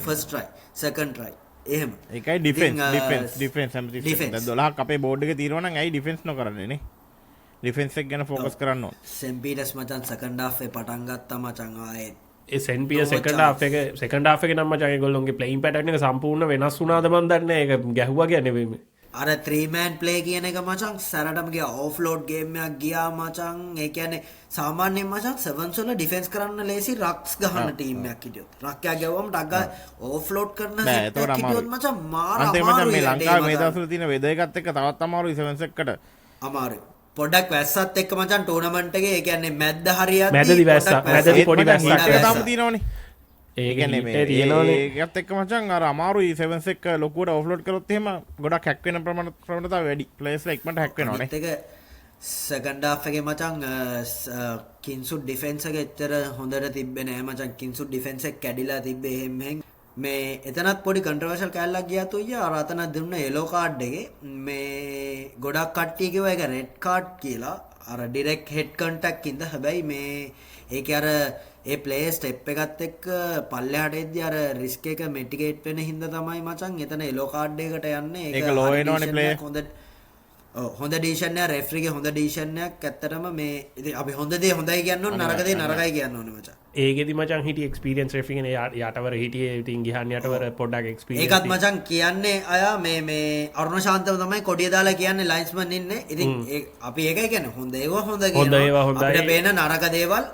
first try second try එහෙම. ඒකයි ඩිෆෙන්ස් හැමතිස්සෙම. දැන් 12ක් අපේ බෝඩ් එකේ තියෙනවා නම් ඇයි ඩිෆෙන්ස් නොකරන්නේ නේ? ඩිෆෙන්ස් එක ගැන ફોකස් කරන්න ඕන. සෙන් පීටර්ස් මචං සෙකන්ඩ් හාෆ් එක පටන් ගත්තා මචං ආයේ ඒ සෙන්පිය සෙකන්ඩ් හාෆ් එක නම් මචං ඒගොල්ලෝගේ ප්ලේයින් පැටර්න් එක සම්පූර්ණ වෙනස් වුණාද මන් දන්නේ ඒක ගැහුවා කියන්නේ මේ අර 3 man play කියන එක මචං සැරටම ගියා ඕෆ්ලෝඩ් ගේම් එකක් ගියා මචං. ඒ කියන්නේ සාමාන්‍යයෙන් මචං සෙවන්ස් වල ඩිෆෙන්ස් කරන්න ලේසි රක්ස් ගහන ටීම් එකක් හිටියොත්. රක්කයා ගැව්වම ටක් ගාලා ඕෆ්ලෝඩ් කරන සෙට් එකක් හිටියොත් මචං මාර අමාරුයි. මේ ලංකාවේ මේ දවස්වල තියෙන වෙදර් එකත් එක්ක තවත් අමාරුයි සෙවන්ස් එකට. අමාරුයි. පොඩක් වැස්සත් එක්ක මචං ටූර්නමන්ට් එකේ ඒ කියන්නේ මැද්ද හරියද්දි මැදදී වැස්සක් මැදදී පොඩි වැස්සක් තාම තියෙනවනේ. ඒක කියන්නේ තියෙනවනේ. ඒකත් එක්ක මචං අර අමාරුයි සෙවන්ස් එක ලොකුවට ඕෆ්ලෝඩ් කරොත් එහෙම ගොඩක් හැක් වෙන ප්‍රවණතාව වැඩි. ප්ලේයර්ස්ලා ඉක්මනට හැක් වෙනවනේ. ඒක සෙකන්ඩ් හාෆ් එකේ මචං කින්සුට් ඩිෆෙන්ස් එක එච්චර හොඳට තිබ්බේ නෑ මචං. කින්සුට් ඩිෆෙන්ස් එක කැඩිලා තිබ්බේ එහෙම මේ එතනත් පොඩි කන්ට්‍රවර්ෂල් කෑල්ලක් ගියා තුయ్య අර අතන දුන්න යෙලෝ කාඩ් එකේ මේ ගොඩක් කට්ටිය කිව්වා ඒක රෙඩ් කාඩ් කියලා අර ඩිරෙක්ට් හෙඩ් කන්ටැක්ට් ඉඳ හැබැයි මේ ඒකේ අර ඒ ප්ලේයර් ස්ටෙප් එකත් එක්ක පල්ලෙහාට එද්දි අර රිස්ක් එක මිටිගේට් වෙන හින්දා තමයි මචං එතන යෙලෝ කාඩ් එකකට යන්නේ. ඒක ලෝ වෙනවනේ ප්ලේයර්. හොඳ ඩිසිෂන් එක රෙෆරිගේ හොඳ ඩිසිෂන් එකක් ඇත්තටම මේ ඉතින් අපි හොඳ දේ හොඳයි කියන්න ඕන නරක දේ නරකයි කියන්න ඕනේ මචං. ඒකෙදි මචං හිටිය එක්ස්පීරියන්ස් රෙෆරි කෙනෙක් යටවර හිටියේ ඉතින් ගිහන් යටවර පොඩ්ඩක් එක්ස්පීරියන්ස් ඒකත් මචං කියන්නේ අය මේ අරුණ ශාන්තම තමයි කොඩිය දාලා කියන්නේ ලයින්ස්මන් ඉන්නේ. ඉතින් අපි ඒකයි කියන්නේ හොඳ ඒවා හොඳ කියනවා. අපිට පේන නරක දේවල්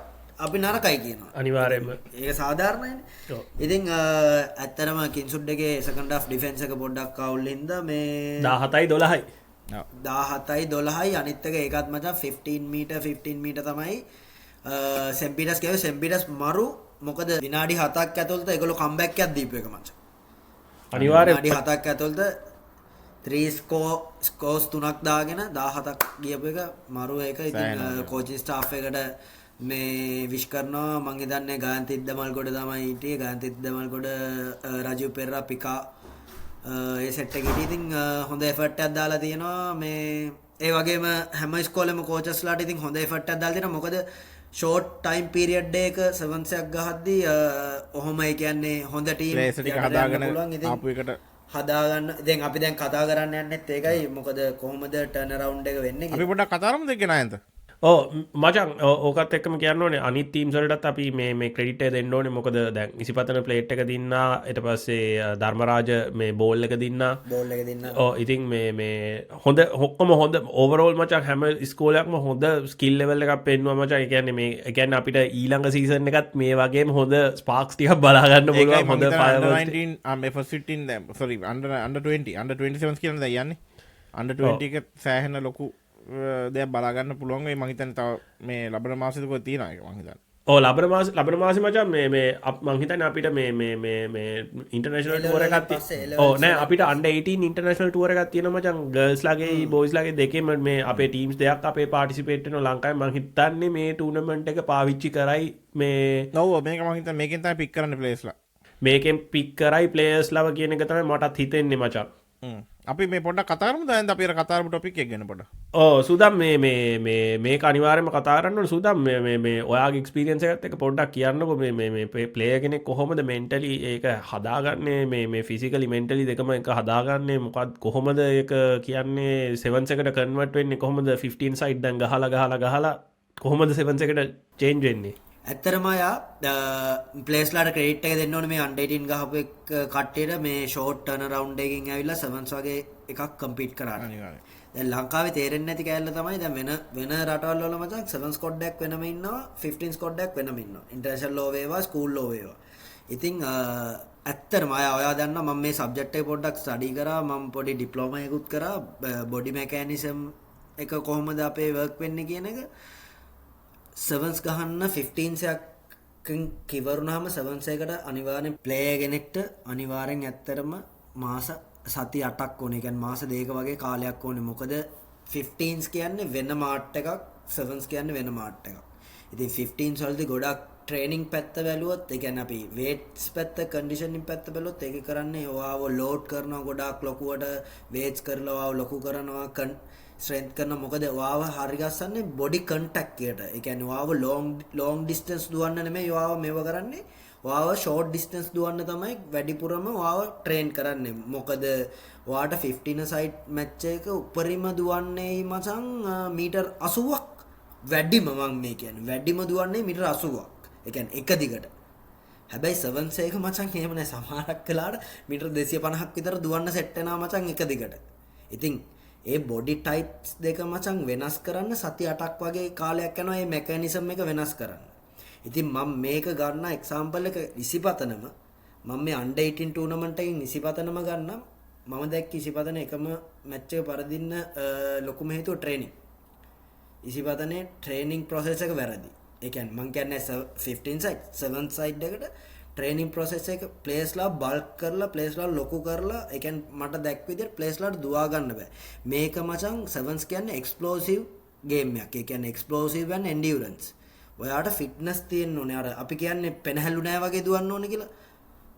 අපි නරකයි කියනවා. අනිවාර්යයෙන්ම ඒක සාධාරණයිනේ. ඉතින් ඇත්තටම කින්සුඩ් එකේ සෙකන්ඩ් හාෆ් ඩිෆෙන්ස් එක පොඩ්ඩක් අවුල් හින්දා මේ 17-12යි 17-12යි අනිත් එක ඒකත් මචං 15 මීටර් තමයි සෙන් පීටර්ස් කියවේ. සෙන් පීටර්ස් මරු මොකද විනාඩි 7ක් ඇතුළත ඒගොල්ලෝ කම්බැක් එකක් දීපු එක මචං. අනිවාර්යයෙන් විනාඩි 7ක් ඇතුළත 3 ස්කෝර්ස් 3ක් දාගෙන 17ක් ගියපු එක මරු ඒක. ඉතින් කෝචින් ස්ටාෆ් එකට මේ විශ් කරනවා. මං හිතන්නේ ගායන්තිත් දමල්ගොඩ තමයි හිටියේ. ගායන්තිත් දමල්ගොඩ රජු පෙරරා පිකා ඒ සෙට් එකේ ඉතින් හොඳ එෆර්ට් එකක් දාලා තියෙනවා. මේ ඒ වගේම හැම ඉස්කෝලේම කෝචස්ලාට ඉතින් හොඳ එෆර්ට් එකක් දාලා තියෙනවා. මොකද ෂෝට් ටයිම් පීරියඩ් එක 7ස් එකක් ගහද්දී ඔහොම ඒ කියන්නේ හොඳ ටීම් එක හදාගෙන ආපු එකට හදාගන්න. දැන් අපි දැන් කතා කරන්න යන්නෙත් ඒකයි. මොකද කොහොමද ටර්න් අරවුන්ඩ් එක වෙන්නේ අපි පොඩ්ඩක් කතා කරමුද ඒක නේද? මචං ඕකත් එක්කම කියන්න ඕනේ අනිත් ටීම්ස් වලටත් අපි මේ ක්‍රෙඩිට් එක දෙන්න ඕනේ. මොකද දැන් 25 ප්ලේට් එක දින්නා ඊට පස්සේ ධර්මරාජ මේ බෝල් එක දින්නා. ඉතින් මේ හොඳ ඔක්කොම හොඳ ඕවරෝල් මචං හැම ඉස්කෝලයක්ම හොඳ ස්කිල් ලෙවල් එකක් පෙන්නුවා මචං. ඒ කියන්නේ මේ ඒ කියන්නේ අපිට ඊළඟ සීසන් එකත් මේ වගේම හොඳ ස්පාර්ක්ස් ටිකක් බලා ගන්න පුළුවන්. හොඳ under 19 මේ first 15 දැන් sorry under 20 under 27 කියන දා යන්නේ. under 20 එක සෑහෙන ලොකු දෙයක් බලාගන්න පුළුවන් වෙයි. මං හිතන්නේ තව මේ ලබන මාසෙද කොහෙද තියෙනවා ඒක මං හිතන්නේ. ලබන මාසෙ මචං මේ මං හිතන්නේ අපිට මේ ඉන්ටර්නැෂනල් ටුවර් එකක් තියෙනවා. නෑ අපිට under 18 ඉන්ටර්නැෂනල් ටුවර් එකක් තියෙනවා මචං. ගර්ල්ස් ලගේ බොයිස් ලගේ දෙකේම මේ අපේ ටීම්ස් දෙකක් අපේ පාටිසිපේට් වෙනවා ලංකාවේ. මං හිතන්නේ මේ ටූර්නමන්ට් එක පාවිච්චි කරයි මේ. ඔව් මේක මං හිතන්නේ මේකෙන් තමයි පික් කරන්න ප්ලේයර්ස්ලා. මේකෙන් පික් කරයි ප්ලේයර්ස්ලාව කියන එක තමයි මටත් හිතෙන්නේ මචං. අපි මේ පොඩ කතාරම දැන් අපේ කතාරම ටොපික් එක ගැන පොඩ ඕ සුදම් මේ අනිවාරම කතාරන්න සුදම් මේ ඔයා ක්ස්පිරියන්ස එකත් එක පොඩ්ඩක් කියන්නකො මේ පලේගෙන කොහොමද මෙන්ටලි ඒක හදාගන්නේ මේ ෆිසිකලි මෙන්ටලි දෙකම එක හදාගන්නේ මොකත් කොහොමද එක කියන්නේ සෙවන්සකට කන්වට වෙන්නේ කොහොමද 15 සයිඩ් දැන් ගහලා කොහොමද සෙවන්සකට චේන්ජ් වෙන්නේ ඇත්තරමයා පලේස්ලාට ක්‍රේට් එක දෙන්න ඕන මේ අන්ඩේටින් ගහපු කට්ටේට මේ ෂෝට් ටර්න රවුන්ඩ් එකකින් ඇවිල්ලා සෙවන්ස් වගේ එකක් කම්පීට් කරන්න. දැන් ලංකාවේ තේරෙන්නේ නැති කෑල්ල තමයි දැන් වෙන රටවල් වල මචං 7 ස්කොඩ් එකක් වෙනම ඉන්නවා 15 ස්කොඩ් එකක් වෙනම ඉන්නවා. ඉන්ටර්නැෂනල් ලෝ වේවා ස්කූල් ලෝ වේවා. ඉතින් ඇත්තටම ඔයා දන්නවා මම මේ සබ්ජෙක්ට් එක පොඩ්ඩක් ස්ටඩි කරා මම පොඩි ඩිප්ලෝමා එකකුත් කරා බොඩි මෙකැනිසම් එක කොහොමද අපේ වර්ක් වෙන්නේ කියන එක සෙවන්ස් ගහන්න 15 එකකින් කිවරුනහම සෙවන්ස් එකට අනිවාර්යෙන් ප්ලේයර් කෙනෙක්ට අනිවාර්යෙන් ඇත්තටම මාස සති 8ක් ඕනේ. කියන්නේ මාස 2ක වගේ කාලයක් ඕනේ. මොකද 15s කියන්නේ වෙන මාට් එකක්, සෙවන්ස් කියන්නේ වෙන මාට් එකක්. ඉතින් 15s වලදී ගොඩක් ට්‍රේනින් පැත්ත බැලුවොත්, ඒ කියන්නේ අපි වේට්ස් පැත්ත, කන්ඩිෂනින් පැත්ත බැලුවොත් ඒක කරන්නේ ඔයාව ලෝඩ් කරනවා ගොඩාක් ලොකුවට, වේට්ස් කරලා ඔයාව ලොකු කරනවා, ස්ට්‍රෙන්ත් කරන මොකද ඔයාව හරි ගස්සන්නේ බොඩි කන්ටැක්ට් එකට. ඒ කියන්නේ ඔයාව ලොන්గ్ ඩිස්ටන්ස් දුවන්න නෙමෙයි ඔයාව මේව කරන්නේ. ඔයාව ෂෝට් ඩිස්ටන්ස් දුවන්න තමයි වැඩිපුරම ඔයාව ට්‍රේන් කරන්නේ. මොකද ඔයාට 15 සයිඩ් මැච් එක උපරිම දුවන්නේ මචං මීටර් 80ක් වැඩිම මම මේ කියන්නේ. වැඩිම දුවන්නේ මීටර් 80ක්. ඒ කියන්නේ එක දිගට. හැබැයි 7 එක මචං එහෙම නෑ. සමහරක් වෙලාවට මීටර් 250ක් විතර දුවන්න සෙට් වෙනවා මචං එක දිගට. ඉතින් ඒ බොඩි ටයිප්ස් දෙක මචං වෙනස් කරන්න සති 8ක් වගේ කාලයක් යනවා මේ මෙකැනිසම් එක වෙනස් කරන්න. ඉතින් මම මේක ගන්න එක්සැම්පල් එක ඉසිපතනම මම මේ අන්ඩර් 18 ටූර්නමන්ට් එකකින් ඉසිපතනම ගන්නම්. මම දැක්ක ඉසිපතන එකම මැච් එක පරදින්න ලොකුම හේතුව ට්‍රේනින්. ඉසිපතනේ ට්‍රේනින් ප්‍රොසෙස් එක වැරදි. ඒ කියන්නේ මම කියන්නේ 15 සයිඩ් 7 සයිඩ් එකට ට්‍රේනින් ප්‍රොසෙස් එක ප්ලේස්ලා බල්ක් කරලා ප්ලේස්ලා ලොකු කරලා ඒ කියන්නේ මට දැක් විදිහට ප්ලේස්ලාට දුවා ගන්න බෑ. මේක මචං 7s කියන්නේ එක්ස්ප්ලෝසිව් ගේම් එකක්. ඒ කියන්නේ එක්ස්ප්ලෝසිව් and endurance. ඔයාට ෆිට්නස් තියෙන්න ඕනේ. අර අපි කියන්නේ පෙනහැලු නෑ වගේ දුවන්න ඕනේ කියලා.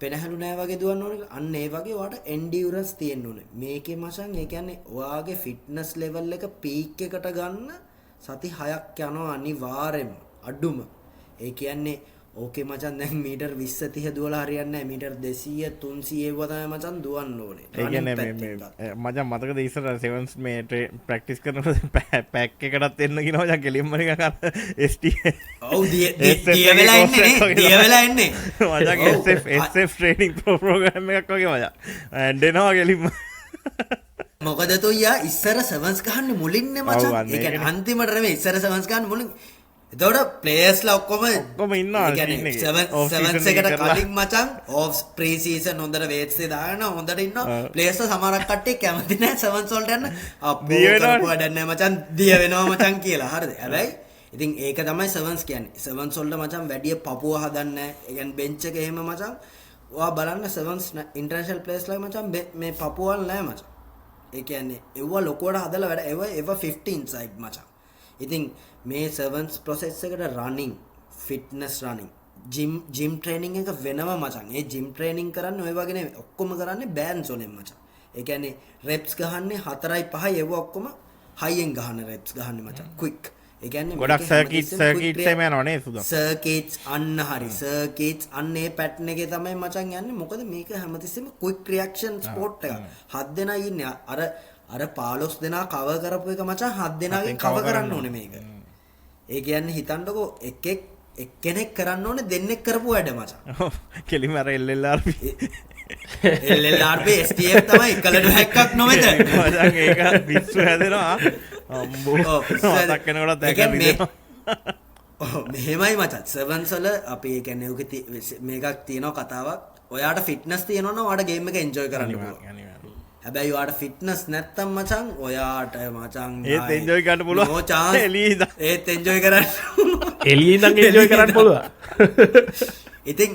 පෙනහැලු නෑ වගේ දුවන්න ඕනේ කියලා. අන්න ඒ වගේ ඔයාට endurance තියෙන්න ඕනේ. මේකේ මචං ඒ කියන්නේ ඔයාගේ ෆිට්නස් ලෙවල් එක පීක් එකට ගන්න සති 6ක් යනවා අනිවාර්යෙන්ම අඩුම. ඒ කියන්නේ ඕකේ මචන් දැන් මීටර් 20 30 දුවලා හරියන්නේ නැහැ. මීටර් 200 300 ඒවා තමයි මචන් දුවන්න ඕනේ. ඒ කියන්නේ මේ මචන් මතකද ඉස්සර සෙවන්ස් මේ ප්‍රැක්ටිස් කරනකොට පැක් එකටත් එන්න කියනවා මචන් කෙලින්ම නිකන් අර ST ඔව් දිය වෙලා ඉන්නේ නේ. දිය වෙලා ඉන්නේ. මචන් SF ට්‍රේනින් ප්‍රෝග්‍රෑම් එකක් වගේ මචන් ඇඬෙනවා කෙලින්ම. මොකද තුයියා ඉස්සර සෙවන්ස් ගහන්නේ මුලින්නේ මචන්. ඒ කියන්නේ අන්තිමට නෙමෙයි ඉස්සර සෙවන්ස් ගහන්නේ මුලින්. එතකොට ප්ලේයර්ස්ලා ඔක්කොම ඉන්නවා සෙවන්ස් එකට කලින් මචං ඕෆ් ප්‍රී සීසන් හොඳට වේට්ස් දාගෙන හොඳට ඉන්නවා. ප්ලේයර්ස්ලා සමහරක් කට්ටිය කැමති නැහැ සෙවන්ස් වලට යන්න. අප්පෝ කරපු වැඩක් නැහැ මචං දිය වෙනවා මචං කියලා. හරිද? හැබැයි ඉතින් ඒක තමයි සෙවන්ස් කියන්නේ. සෙවන්ස් වලට මචං වැඩි පපුව හදන්නේ නැහැ. ඒ කියන්නේ බෙන්ච් එක එහෙම මචං ඔයා බලන්න සෙවන්ස් ඉන්ටර්නැෂනල් ප්ලේයර්ස්ලා මචං මේ පපුවල් නැහැ මචං. ඒ කියන්නේ ඒව ලොකුවට හදලා වැඩ ඒව 15 සයිඩ් මචං. ඉතින් මේ සෙවන්ස් ප්‍රොසෙස් එකට රනින් ෆිට්නස් රනින් ජිම් ට්‍රේනින් එක වෙනම මචං. ඒ ජිම් ට්‍රේනින් කරන්නේ ඔය වගේ නෙමෙයි. ඔක්කොම කරන්නේ බෑන්ස් වලින් මචං. ඒ කියන්නේ රෙප්ස් ගහන්නේ 4යි 5යි ඒව ඔක්කොම හයියෙන් ගහන රෙප්ස් ගහන්නේ මචං. ක්වික්. ඒ කියන්නේ ගොඩක් සර්කිට්ස් එම යනවා නේද සුදා? සර්කිට්ස් අන්න හරි. සර්කිට්ස් අන්න ඒ පැටර්න් එකේ තමයි මචං යන්නේ. මොකද මේක හැමතිස්සෙම ක්වික් රියැක්ෂන් ස්පෝර්ට් එකක්. 7 දෙනා ඉන්නේ. අර 15 දෙනා කවර් කරපු එක මචං 7 දෙනාගෙන් කවර් කරන්න ඕනේ මේක. ඒ කියන්නේ හිතන්නකෝ එක්කෙනෙක් කරන්න ඕනේ දෙන්නෙක් කරපු වැඩ මචං. ඔව් කෙලිම අර LLRP STF තමයි කලඩ හැක්කක් නොමෙත. මචං ඒක පිස්සු හැදෙනවා. අම්බෝ මතක් වෙනකොටත් ඒක රිදෙනවා. ඔව් මෙහෙමයි මචං. සෙවන්ස් වල අපි ඒ කියන්නේ මේකක් තියෙනවා කතාවක්. ඔයාට ෆිට්නස් තියෙනවා නම් ඔයාට ගේම් එක එන්ජොයි කරන්න පුළුවන්. හැබැයි ඔයාට ෆිට්නස් නැත්තම් මචං ඔයාට මචං ඒත් එන්ජොයි කරන්න පුළුවන්. නෝ chance. එළියේ ඉඳන් ඒත් එන්ජොයි කරන්න. එළියේ ඉඳන් එන්ජොයි කරන්න පුළුවන්. ඉතින්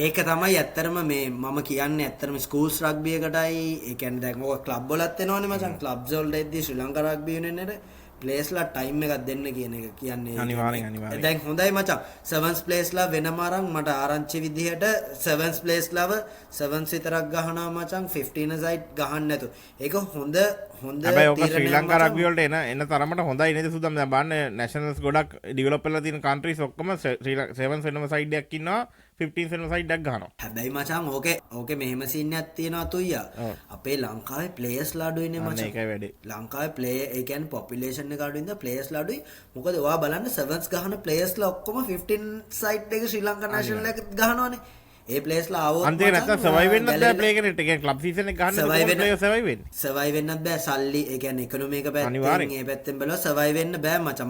ඒක තමයි ඇත්තරම මේ මම කියන්නේ ඇත්තරම ස්කූල්ස් රග්බි එකටයි ඒ කියන්නේ දැන් ඔය ක්ලබ් වලත් එනවනේ මචං. ක්ලබ්ස් වලට එද්දී ශ්‍රී ලංකා රග්බි යුනියන් එකට ප්ලේස්ලා ටයිම් එකක් දෙන්න කියන එක කියන්නේ අනිවාර්යෙන්. දැන් හොඳයි මචං සෙවන්ස් ප්ලේස්ලා වෙනම අරන් මට ආරංචි විදිහට සෙවන්ස් ප්ලේස්ලාව සෙවන්ස් විතරක් ගහනවා මචං 15 සයිඩ් ගහන්න නැතු ඒක හොඳ හැබැයි ඔක ශ්‍රී ලංකා රග්බි වලට එන තරමට හොඳයි නේද සුදම් දැන් බලන්න නැෂනල්ස් ගොඩක් ඩිවෙලොප් වෙලා තියෙන කන්ට්‍රීස් ඔක්කොම සෙවන්ස් වෙනම සයිඩ් එකක් ඉන්නවා 15 වෙනම සයිඩ් එකක් ගහනවා හැබැයි මචං ඕකේ මෙහෙම සීන් එකක් තියෙනවා තුයියා අපේ ලංකාවේ ප්ලේයර්ස්ලා අඩුයිනේ මචං ඒකයි වැඩේ ලංකාවේ ප්ලේයර් ඒ කියන්නේ පොපියුලේෂන් එක අඩුයින්ද ප්ලේයර්ස්ලා අඩුයි මොකද ඔයා බලන්න සෙවන්ස් ගහන ප්ලේයර්ස්ලා ඔක්කොම 15 සයිඩ් එක ශ්‍රී ලංකා නැෂනල් එකත් ගහනවානේ ඒ ප්ලේස්ලා ආවොත් අන්තිමට නැත්තම් සර්වයිව් වෙන්නත් බෑ ප්ලේ කෙනෙක්ට. ඒ කියන්නේ ක්ලබ් සීසන් එක ගන්න සර්වයිව් වෙන්නේ. සර්වයිව් වෙන්නත් බෑ සල්ලි ඒ කියන්නේ ඉකොනොමි එක පැත්තෙන් ඒ පැත්තෙන් බලලා සර්වයිව් වෙන්න බෑ මචං.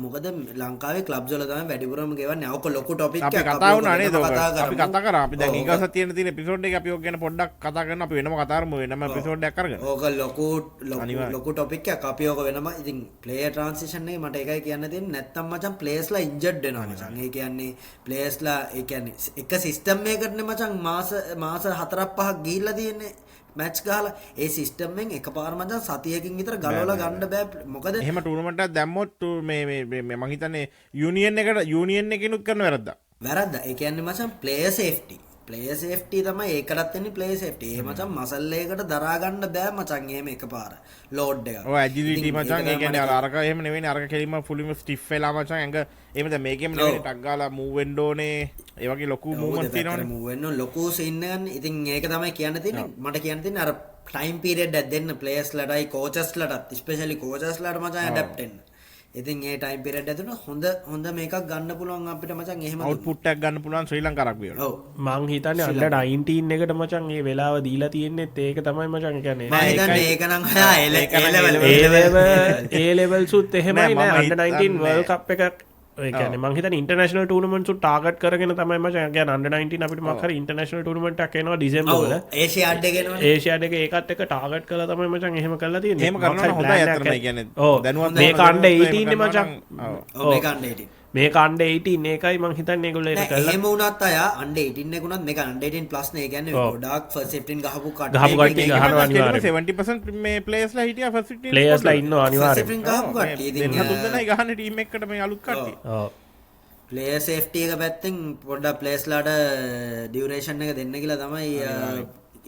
මොකද ලංකාවේ ක්ලබ්ස් වල තමයි වැඩිපුරම ගෙවන්නේ. ඔක ලොකු ටොපික් එකක්. අපි කතා වුණා නේද? අපි කතා කරා. අපි දැන් ඊගාසත් තියෙන එපිසෝඩ් එක අපි ඔක ගැන පොඩ්ඩක් කතා කරනවා. අපි වෙනම කතා කරමු. වෙනම එපිසෝඩ් එකක් අරගෙන. ඕක ලොකු ටොපික් එකක්. අපි ඕක වෙනම ඉතින් ප්ලේයර් ට්‍රාන්සිෂන් එකේ මට එකයි කියන්න තියෙන්නේ නැත්තම් මචං ප්ලේයර්ස්ලා ඉන්ජර්ඩ් වෙනවා මචං. ඒ කියන්නේ ප්ලේයර්ස්ලා ඒ කියන්නේ එක සිස්ටම් එකකටනේ මචං මාස 4-5ක් ගිහිල්ලා තියෙන්නේ මැච් ගහලා ඒ සිස්ටම් එකෙන් එකපාර මචං සතියකින් විතර ගලවලා ගන්න බෑ මොකද එහෙම ටූර්නමන්ට් එකක් දැම්මොත් මේ මම හිතන්නේ යූනියන් එකකිනුත් කරන වැරද්දා ඒ කියන්නේ මචං ප්ලේයර් සේෆ්ටි තමයි ඒකටත් වෙන්නේ ප්ලේයර් සේෆ්ටි ඒ මචං මසල් එකකට දරා ගන්න බෑ මචං එහෙම එකපාර ලෝඩ් එක ඔය ඇජිලිටි මචං ඒ කියන්නේ අරක එහෙම නෙවෙයි අරක කෙලින්ම ෆුලින්ම ස්ටිෆ් වෙලා මචං ඇඟ එහෙම දැන් මේකෙම නෙවෙයි ටක් ගාලා මූව් වෙන්න ඕනේ ඒ වගේ ලොකු මූව්මන්ට්ස් තියෙනවනේ මූව් වෙන්න ලොකු සීන් එකක් ඉතින් ඒක තමයි කියන්න තියෙන්නේ මට කියන්න තියෙන්නේ අර ටයිම් පීරියඩ් එකක් දෙන්න ප්ලේයර්ස්ලටයි කෝචස්ලටත් ස්පෙෂලි කෝචස්ලට මචං ඇඩැප්ට් වෙන්න ඉතින් ඒ ටයිම් පීරියඩ් ඇතුළත හොඳ මේකක් ගන්න පුළුවන් අපිට මචං එහෙම අවුට්පුට් එකක් ගන්න පුළුවන් ශ්‍රී ලංකා රග්බි වල. ඔව් මං හිතන්නේ අnder 19 එකට මචං මේ වෙලාව දීලා තියෙන්නේත් ඒක තමයි මචං කියන්නේ. මම හිතන්නේ ඒක නම් A levels උත් එහෙමයි නෑ under 19 world cup එකක් ඒ කියන්නේ මං හිතන්නේ ඉන්ටර්නැෂනල් ටූර්නමන්ට්ස් උත් ටාගට් කරගෙන තමයි මචං කියන්නේ under 19 අපිට මොකක් හරි ඉන්ටර්නැෂනල් ටූර්නමන්ට් එකක් එනවා ඩිසෙම්බර් වල. ඒෂියාඩ් එක එනවා. ඒෂියාඩ් එක ඒකත් එක්ක ටාගට් කරලා තමයි මචං එහෙම කරලා තියෙන්නේ. එහෙම කරනවා හොඳයි අතරම ඒ කියන්නේ දැනුවත් මේක under 18 නේ මචං. ඔව් මේක under 18. මේක under 18 ඒකයි මං හිතන්නේ ඒගොල්ලෝ ඒක කරලා. එහෙම වුණත් අය under 18 එක උනත් මේක under 18 plus නේ. ඒ කියන්නේ ගොඩාක් first 15 ගහපු කට්ටිය ගහනවා අනිවාර්යයෙන්. 70% මේ ප්ලේයර්ස්ලා හිටියා first 15 ප්ලේයර්ස්ලා ඉන්නවා අනිවාර්යයෙන්. 15 ගහපු කට්ටිය. ඉතින් 3 දෙනයි ගහන්නේ ටීම් එකකට මේ අලුත් කට්ටිය. ඔව්. ප්ලේයර් සේෆ්ටි එක පැත්තෙන් පොඩ්ඩක් ප්ලේයර්ස්ලාට ඩියුරේෂන් එක දෙන්න කියලා තමයි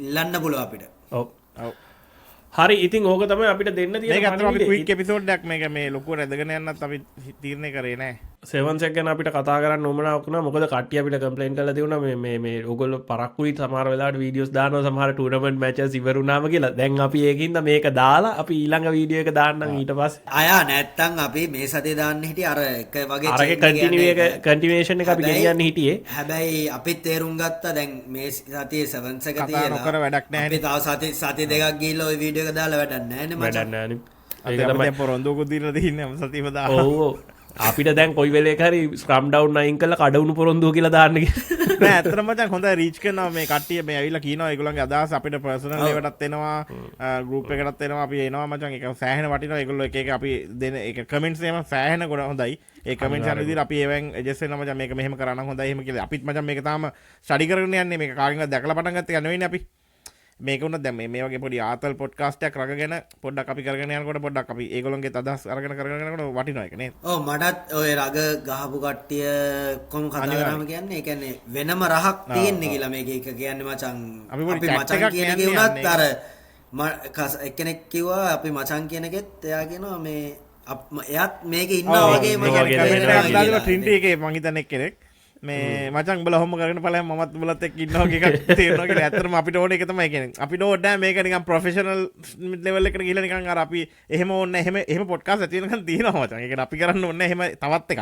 ඉල්ලන්න පුළුවන් අපිට. ඔව්. ඔව්. හරි ඉතින් ඕක තමයි අපිට දෙන්න තියෙන මේක අතට අපි ක්වික් එපිසෝඩ් එකක් මේක මේ ලොකුවට ඇදගෙන යන්නත් අපි තීරණය කරේ නෑ. සෙවන්ස් එක ගැන අපිට කතා කරන්න උවමනාවක් වුණා. මොකද කට්ටිය අපිට කම්ප්ලේන්ට් කරලා තිබුණා මේ ඕගොල්ලෝ පරක්කුයි සමහර වෙලාවට වීඩියෝස් දානවා සමහර ටූර්නමන්ට් මැචස් ඉවරුනාම කියලා. දැන් අපි ඒකින්ද මේක දාලා අපි ඊළඟ වීඩියෝ එක දාන්නම් ඊට පස්සේ. අයා නැත්තම් අපි මේ සතියේ දාන්න හිටියේ අර එක වගේ අරගේ කන්ටිනියුේෂන් එක අපි ගෙනියන්න හිටියේ. හැබැයි අපිත් තේරුම් ගත්තා දැන් මේ සතියේ සෙවන්ස් එක කතා නොකර වැඩක් නැහැ. අපි තව සතිය දෙකක් ගිහිල්ලා ওই වීඩියෝ එක දාලා වැඩක් නැහැ නේ මචං. වැඩක් නැහැ නේ. ඒක තමයි පොරොන්දුකුත් දීලා තින්නේ සතියම දාලා. ඔව් අපිට දැන් කොයි වෙලේක හරි ස්ක්‍රම් ඩවුන් අයින් කරලා කඩවුණු පොරොන්දුව කියලා දාන්න කියලා. නෑ ඇත්තටම මචං හොඳයි රීච් කරනවා මේ කට්ටිය මේ ඇවිල්ලා කියනවා ඒගොල්ලන්ගේ අදහස් අපිට පර්සනල් ලෙවලටත් එනවා ගෲප් එකකටත් එනවා අපි එනවා මචං ඒක සෑහෙන වටිනවා ඒගොල්ලෝ එක එක අපි දෙන ඒක කමෙන්ට්ස් එහෙම සෑහෙන ගොඩ හොඳයි ඒ කමෙන්ට්ස් යන විදිහට අපි ඒවෙන් ඇඩ්ජස්ට් වෙනවා මචං මේක මෙහෙම කරා නම් හොඳයි එහෙම කියලා අපිත් මචං මේක තාම ස්ටඩි කරගෙන යන්නේ මේක කාගෙන්වත් දැකලා පටන් ගත්ත එක නෙවෙයිනේ අපි මේක උනත් දැන් මේ වගේ පොඩි ආතල් පොඩ්කාස්ට් එකක් රගගෙන පොඩ්ඩක් අපි කරගෙන යනකොට පොඩ්ඩක් අපි ඒගොල්ලන්ගේ අදහස් අරගෙන කරගෙන යනකොට වටිනවා ඒක නේද? ඔව් මටත් ඔය රග ගහපු කට්ටිය කොම් කතා කරාම කියන්නේ ඒ කියන්නේ වෙනම රහක් තියෙන්නේ කියලා මේක එක කියන්නේ මචං අපි මචං කියන එකේ උනත් අර එක්කෙනෙක් කිව්වා අපි මචං කියන එකෙත් එයා කියනවා මේ එයාත් මේකේ ඉන්නවා වගේ මම ට්‍රින්ටි එකේ මං හිතන්නේ එක්කෙනෙක් මේ මචං උඹලා ඔහොම කරගෙන බලයන් මමත් උඹලත් එක්ක ඉන්නවා එකක් තේරෙනවා කියලා. ඇත්තටම අපිට ඕනේ ඒක තමයි කියන්නේ. අපිට ඕනේ මේක නිකන් ප්‍රොෆෙෂනල් ලෙවල් එකට ගිහලා නිකන් අර අපි එහෙම ඕනේ එහෙම පොඩ්කාස්ට් ඇති වෙනකන් තියෙනවා මචං. ඒකට අපි කරන්න ඕනේ එහෙම තවත් එකක්.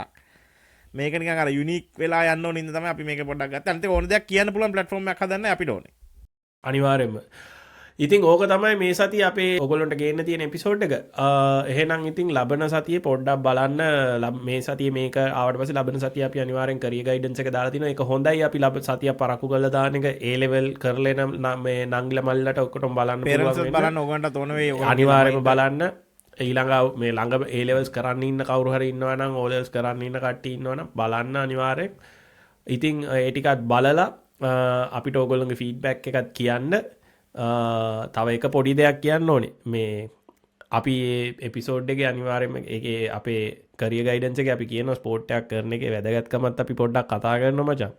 මේක නිකන් අර යුනික් වෙලා යන්න ඕනේ ඉඳ තමයි අපි මේක පොඩ්ඩක් ගත්තා. අනිත් ඕන දෙයක් කියන්න පුළුවන් ප්ලැට්ෆෝම් එකක් හදන්න අපිට ඕනේ. අනිවාර්යයෙන්ම. ඉතින් ඕක තමයි මේ සතිය අපේ ඔයගොල්ලන්ට ගේන්න තියෙන එපිසෝඩ් එක. එහෙනම් ඉතින් ලබන සතියේ පොඩ්ඩක් බලන්න මේ සතියේ මේක ආවට පස්සේ ලබන සතිය අපි අනිවාර්යෙන් කරියර් ගයිඩන්ස් එක දාලා තිනවා. ඒක හොඳයි අපි සතිය පරක්කු කරලා දාන එක A level කරලා නම් මේ නංගිල මල්ලට ඔක්කොටම බලන්න පුළුවන්. බලන්න ඕගන්ට තෝරන වේ අනිවාර්යයෙන්ම බලන්න. ඊළඟ මේ ළඟ A levels කරන්න ඉන්න කවුරු හරි ඉන්නවා නම් O levels කරන්න ඉන්න කට්ටිය ඉන්නවා නම් බලන්න අනිවාර්යෙන්. ඉතින් ඒ ටිකත් බලලා අපිට ඕගොල්ලන්ගේ ෆීඩ්බැක් එකත් කියන්න. තව එක පොඩි දෙයක් කියන්න ඕනේ මේ අපි එපිසෝඩ් එක අනිවාර්යම එක අපේ කරිය ගයිඩන්ස එක අපි කියන ස්පෝට්ටයක් කරන එක වැදගත්කමත් අපි පොඩ්ඩක් කතා කරන මචන්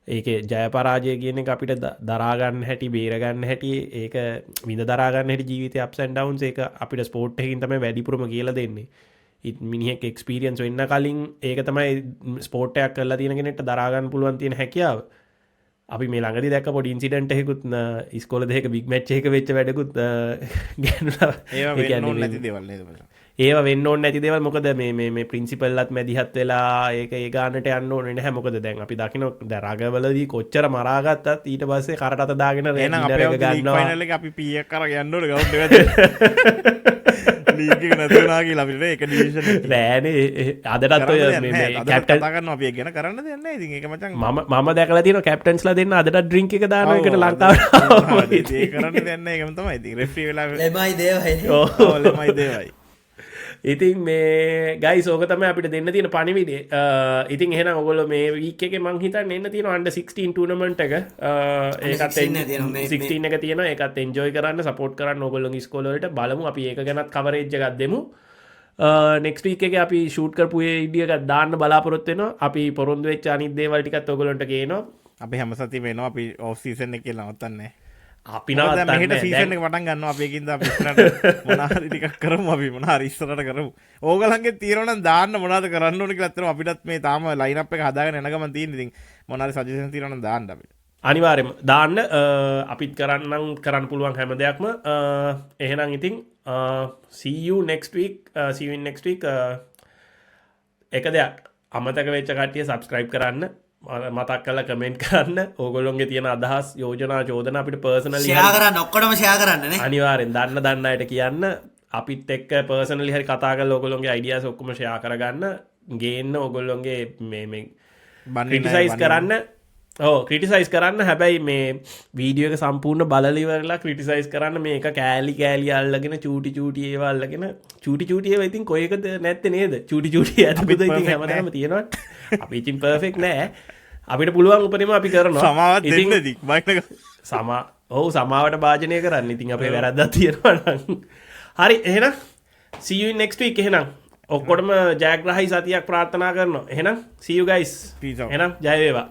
ඒක ජයපරාජය කියන එක අපිට දරාගන්න හැටි බේරගන්න හැටි ඒක විඳ දරාගන්න හැටි ජීවිත අප්සන් ඩවන්ස් එක අපිට ස්පෝට් එකින් තමයි වැඩිපුරම කියලා දෙන්නේ මිනිහෙක් එක්ස්පිරියන්ස් වෙන්න කලින් ඒක තමයි ස්පෝට්ටයක් කරලා තියෙනගෙනෙට දරාගන්න පුළුවන් තියෙන හැකියාව අපි මේ ළඟදි දැක්ක පොඩි ඉන්සිඩන්ට් එකකුත් ඉස්කෝල දෙක බිග් මැච් එක වෙච්ච වැඩකුත් ගැනුලා ඒවා වෙන්න ඕනේ නැති දේවල් මොකද මේ ප්‍රින්සිපල්ලත් මැදිහත් වෙලා ඒක ඒ ගානට යන්න ඕනේ නැහැ මොකද දැන් අපි දකින්න දරාගවලදී කොච්චර මරාගත්තත් ඊට පස්සේ කරට අත දාගෙන එහෙනම් අපේ ගන්නවා ෆයිනල් එක අපි පීයක් කරගෙන යන්න ඕනේ ගවුන්ඩ් එකට ලීග් එක නැතුණා කියලා අපිට ඒක ඩිවිෂන් නෑනේ අදටත් ඔය මේ කැප්ටන් කතා කරනවා අපි ඒක ගැන කරන්න දෙයක් නැහැ ඉතින් ඒක මචං මම දැකලා තියෙනවා කැප්ටන්ස්ලා දෙන්න අදට ඩ්‍රින්ක් එක දානවා එකට ලංකාවට ඒක කරන්න දෙයක් නැහැ ඒකම තමයි ඉතින් රෙෆරි වෙලා ලෙමයි දේවයි ඔව් ලෙමයි දේවයි ඉතින් මේ ගයි සෝක තම අපිට දෙන්න තියෙන පනිවිඩේ ඉතින් එහෙන ඔගොල මේ වීක එක මං හිතන්න එන්න තියෙන අන්ඩ 16 ටනමට එක ඒකත් 16 එක තියෙන එකත් එන්ජෝයි කරන්න සපෝට් කරන්න ඔගොල්ලො ස්කෝලට බලමු අපි ඒක ගැනත් කවරේජ්ජගත් දෙමු නෙක්ස් වීක එක අපි ෂූට් කරපුේ ඉඩියක දාන්න බලාපොරොත්වෙන අපි පොරොන්දු වෙච් අනිදේවල්ටිකත් ඔගොලොන්ට කියනවා අපි හැමසති වෙනවා අපි ඔෆ්සීසන් එක නවත්තන්නේ අපි නට සීසන පටන් ගන්න අපයකින්ද පිට මොනාහරි ටිකක් කරමු අපි මොනාහරි ඉස්සරට කරමු ඕගලන්ගේ තීරණ දාන්න මොනාද කරන්න ඕනි කියලා අතන අපිටත් මේ තාම ලයින්අප් එක හදාගෙන එනගම තියෙන ඉතින් මොනාරි සජෙෂන් තීරණ දාන්න අපිට අනිවාර්යයෙන්ම දාන්න අපිත් කරන්න පුළුවන් හැම දෙයක්ම එහෙනම් ඉතින් see you next week see you in next week එක දෙයක් අමතක වෙච්ච කට්ටිය subscribe කරන්න මතක් කල කමෙන්ට් කරන්න ඕගොල්ලොන්ගේ තියෙන අදහස් යෝජනා චෝදන අපිට පර්සනලි ෂෙයා කරන්න ඔක්කොටම ෂෙයා කරන්න නේ අනිවාර්යෙන් දන්න අයට කියන්න අපිත් එක්ක පර්සනලි හරි කතා කරලා ඕගොල්ලොන්ගේ අයිඩියාස් ඔක්කොම ෂෙයා කරගන්න ගේන්න ඕගොල්ලොන්ගේ මේ ක්‍රිටිසයිස් කරන්න ක්‍රිටිසයිස් කරන්න හැබැයි මේ වීඩියෝ එක සම්පූර්ණ බලලිවරලා ක්‍රිටිසයිස් කරන්න මේක කෑලි අල්ලගෙන චූටි ඒවා අල්ලගෙන චූටි ඒවා ඉතින් කොයකද නැත්තේ නේද චූටි ඇතුළත ඉතින් හැමදාම තියෙනවා අපි ඉතින් පර්ෆෙක්ට් නෑ අපිට පුළුවන් උපරිම අපි කරනවා සමාවත් දෙන්න දී බයිනක සමාවට භාජනය කරන්න ඉතින් අපේ වැරද්දක් තියෙනවා නම් හරි එහෙනම් see you next week එහෙනම් ඔක්කොටම ජයග්‍රහයි සතියක් ප්‍රාර්ථනා කරනවා එහෙනම් see you guys එහෙනම් ජය වේවා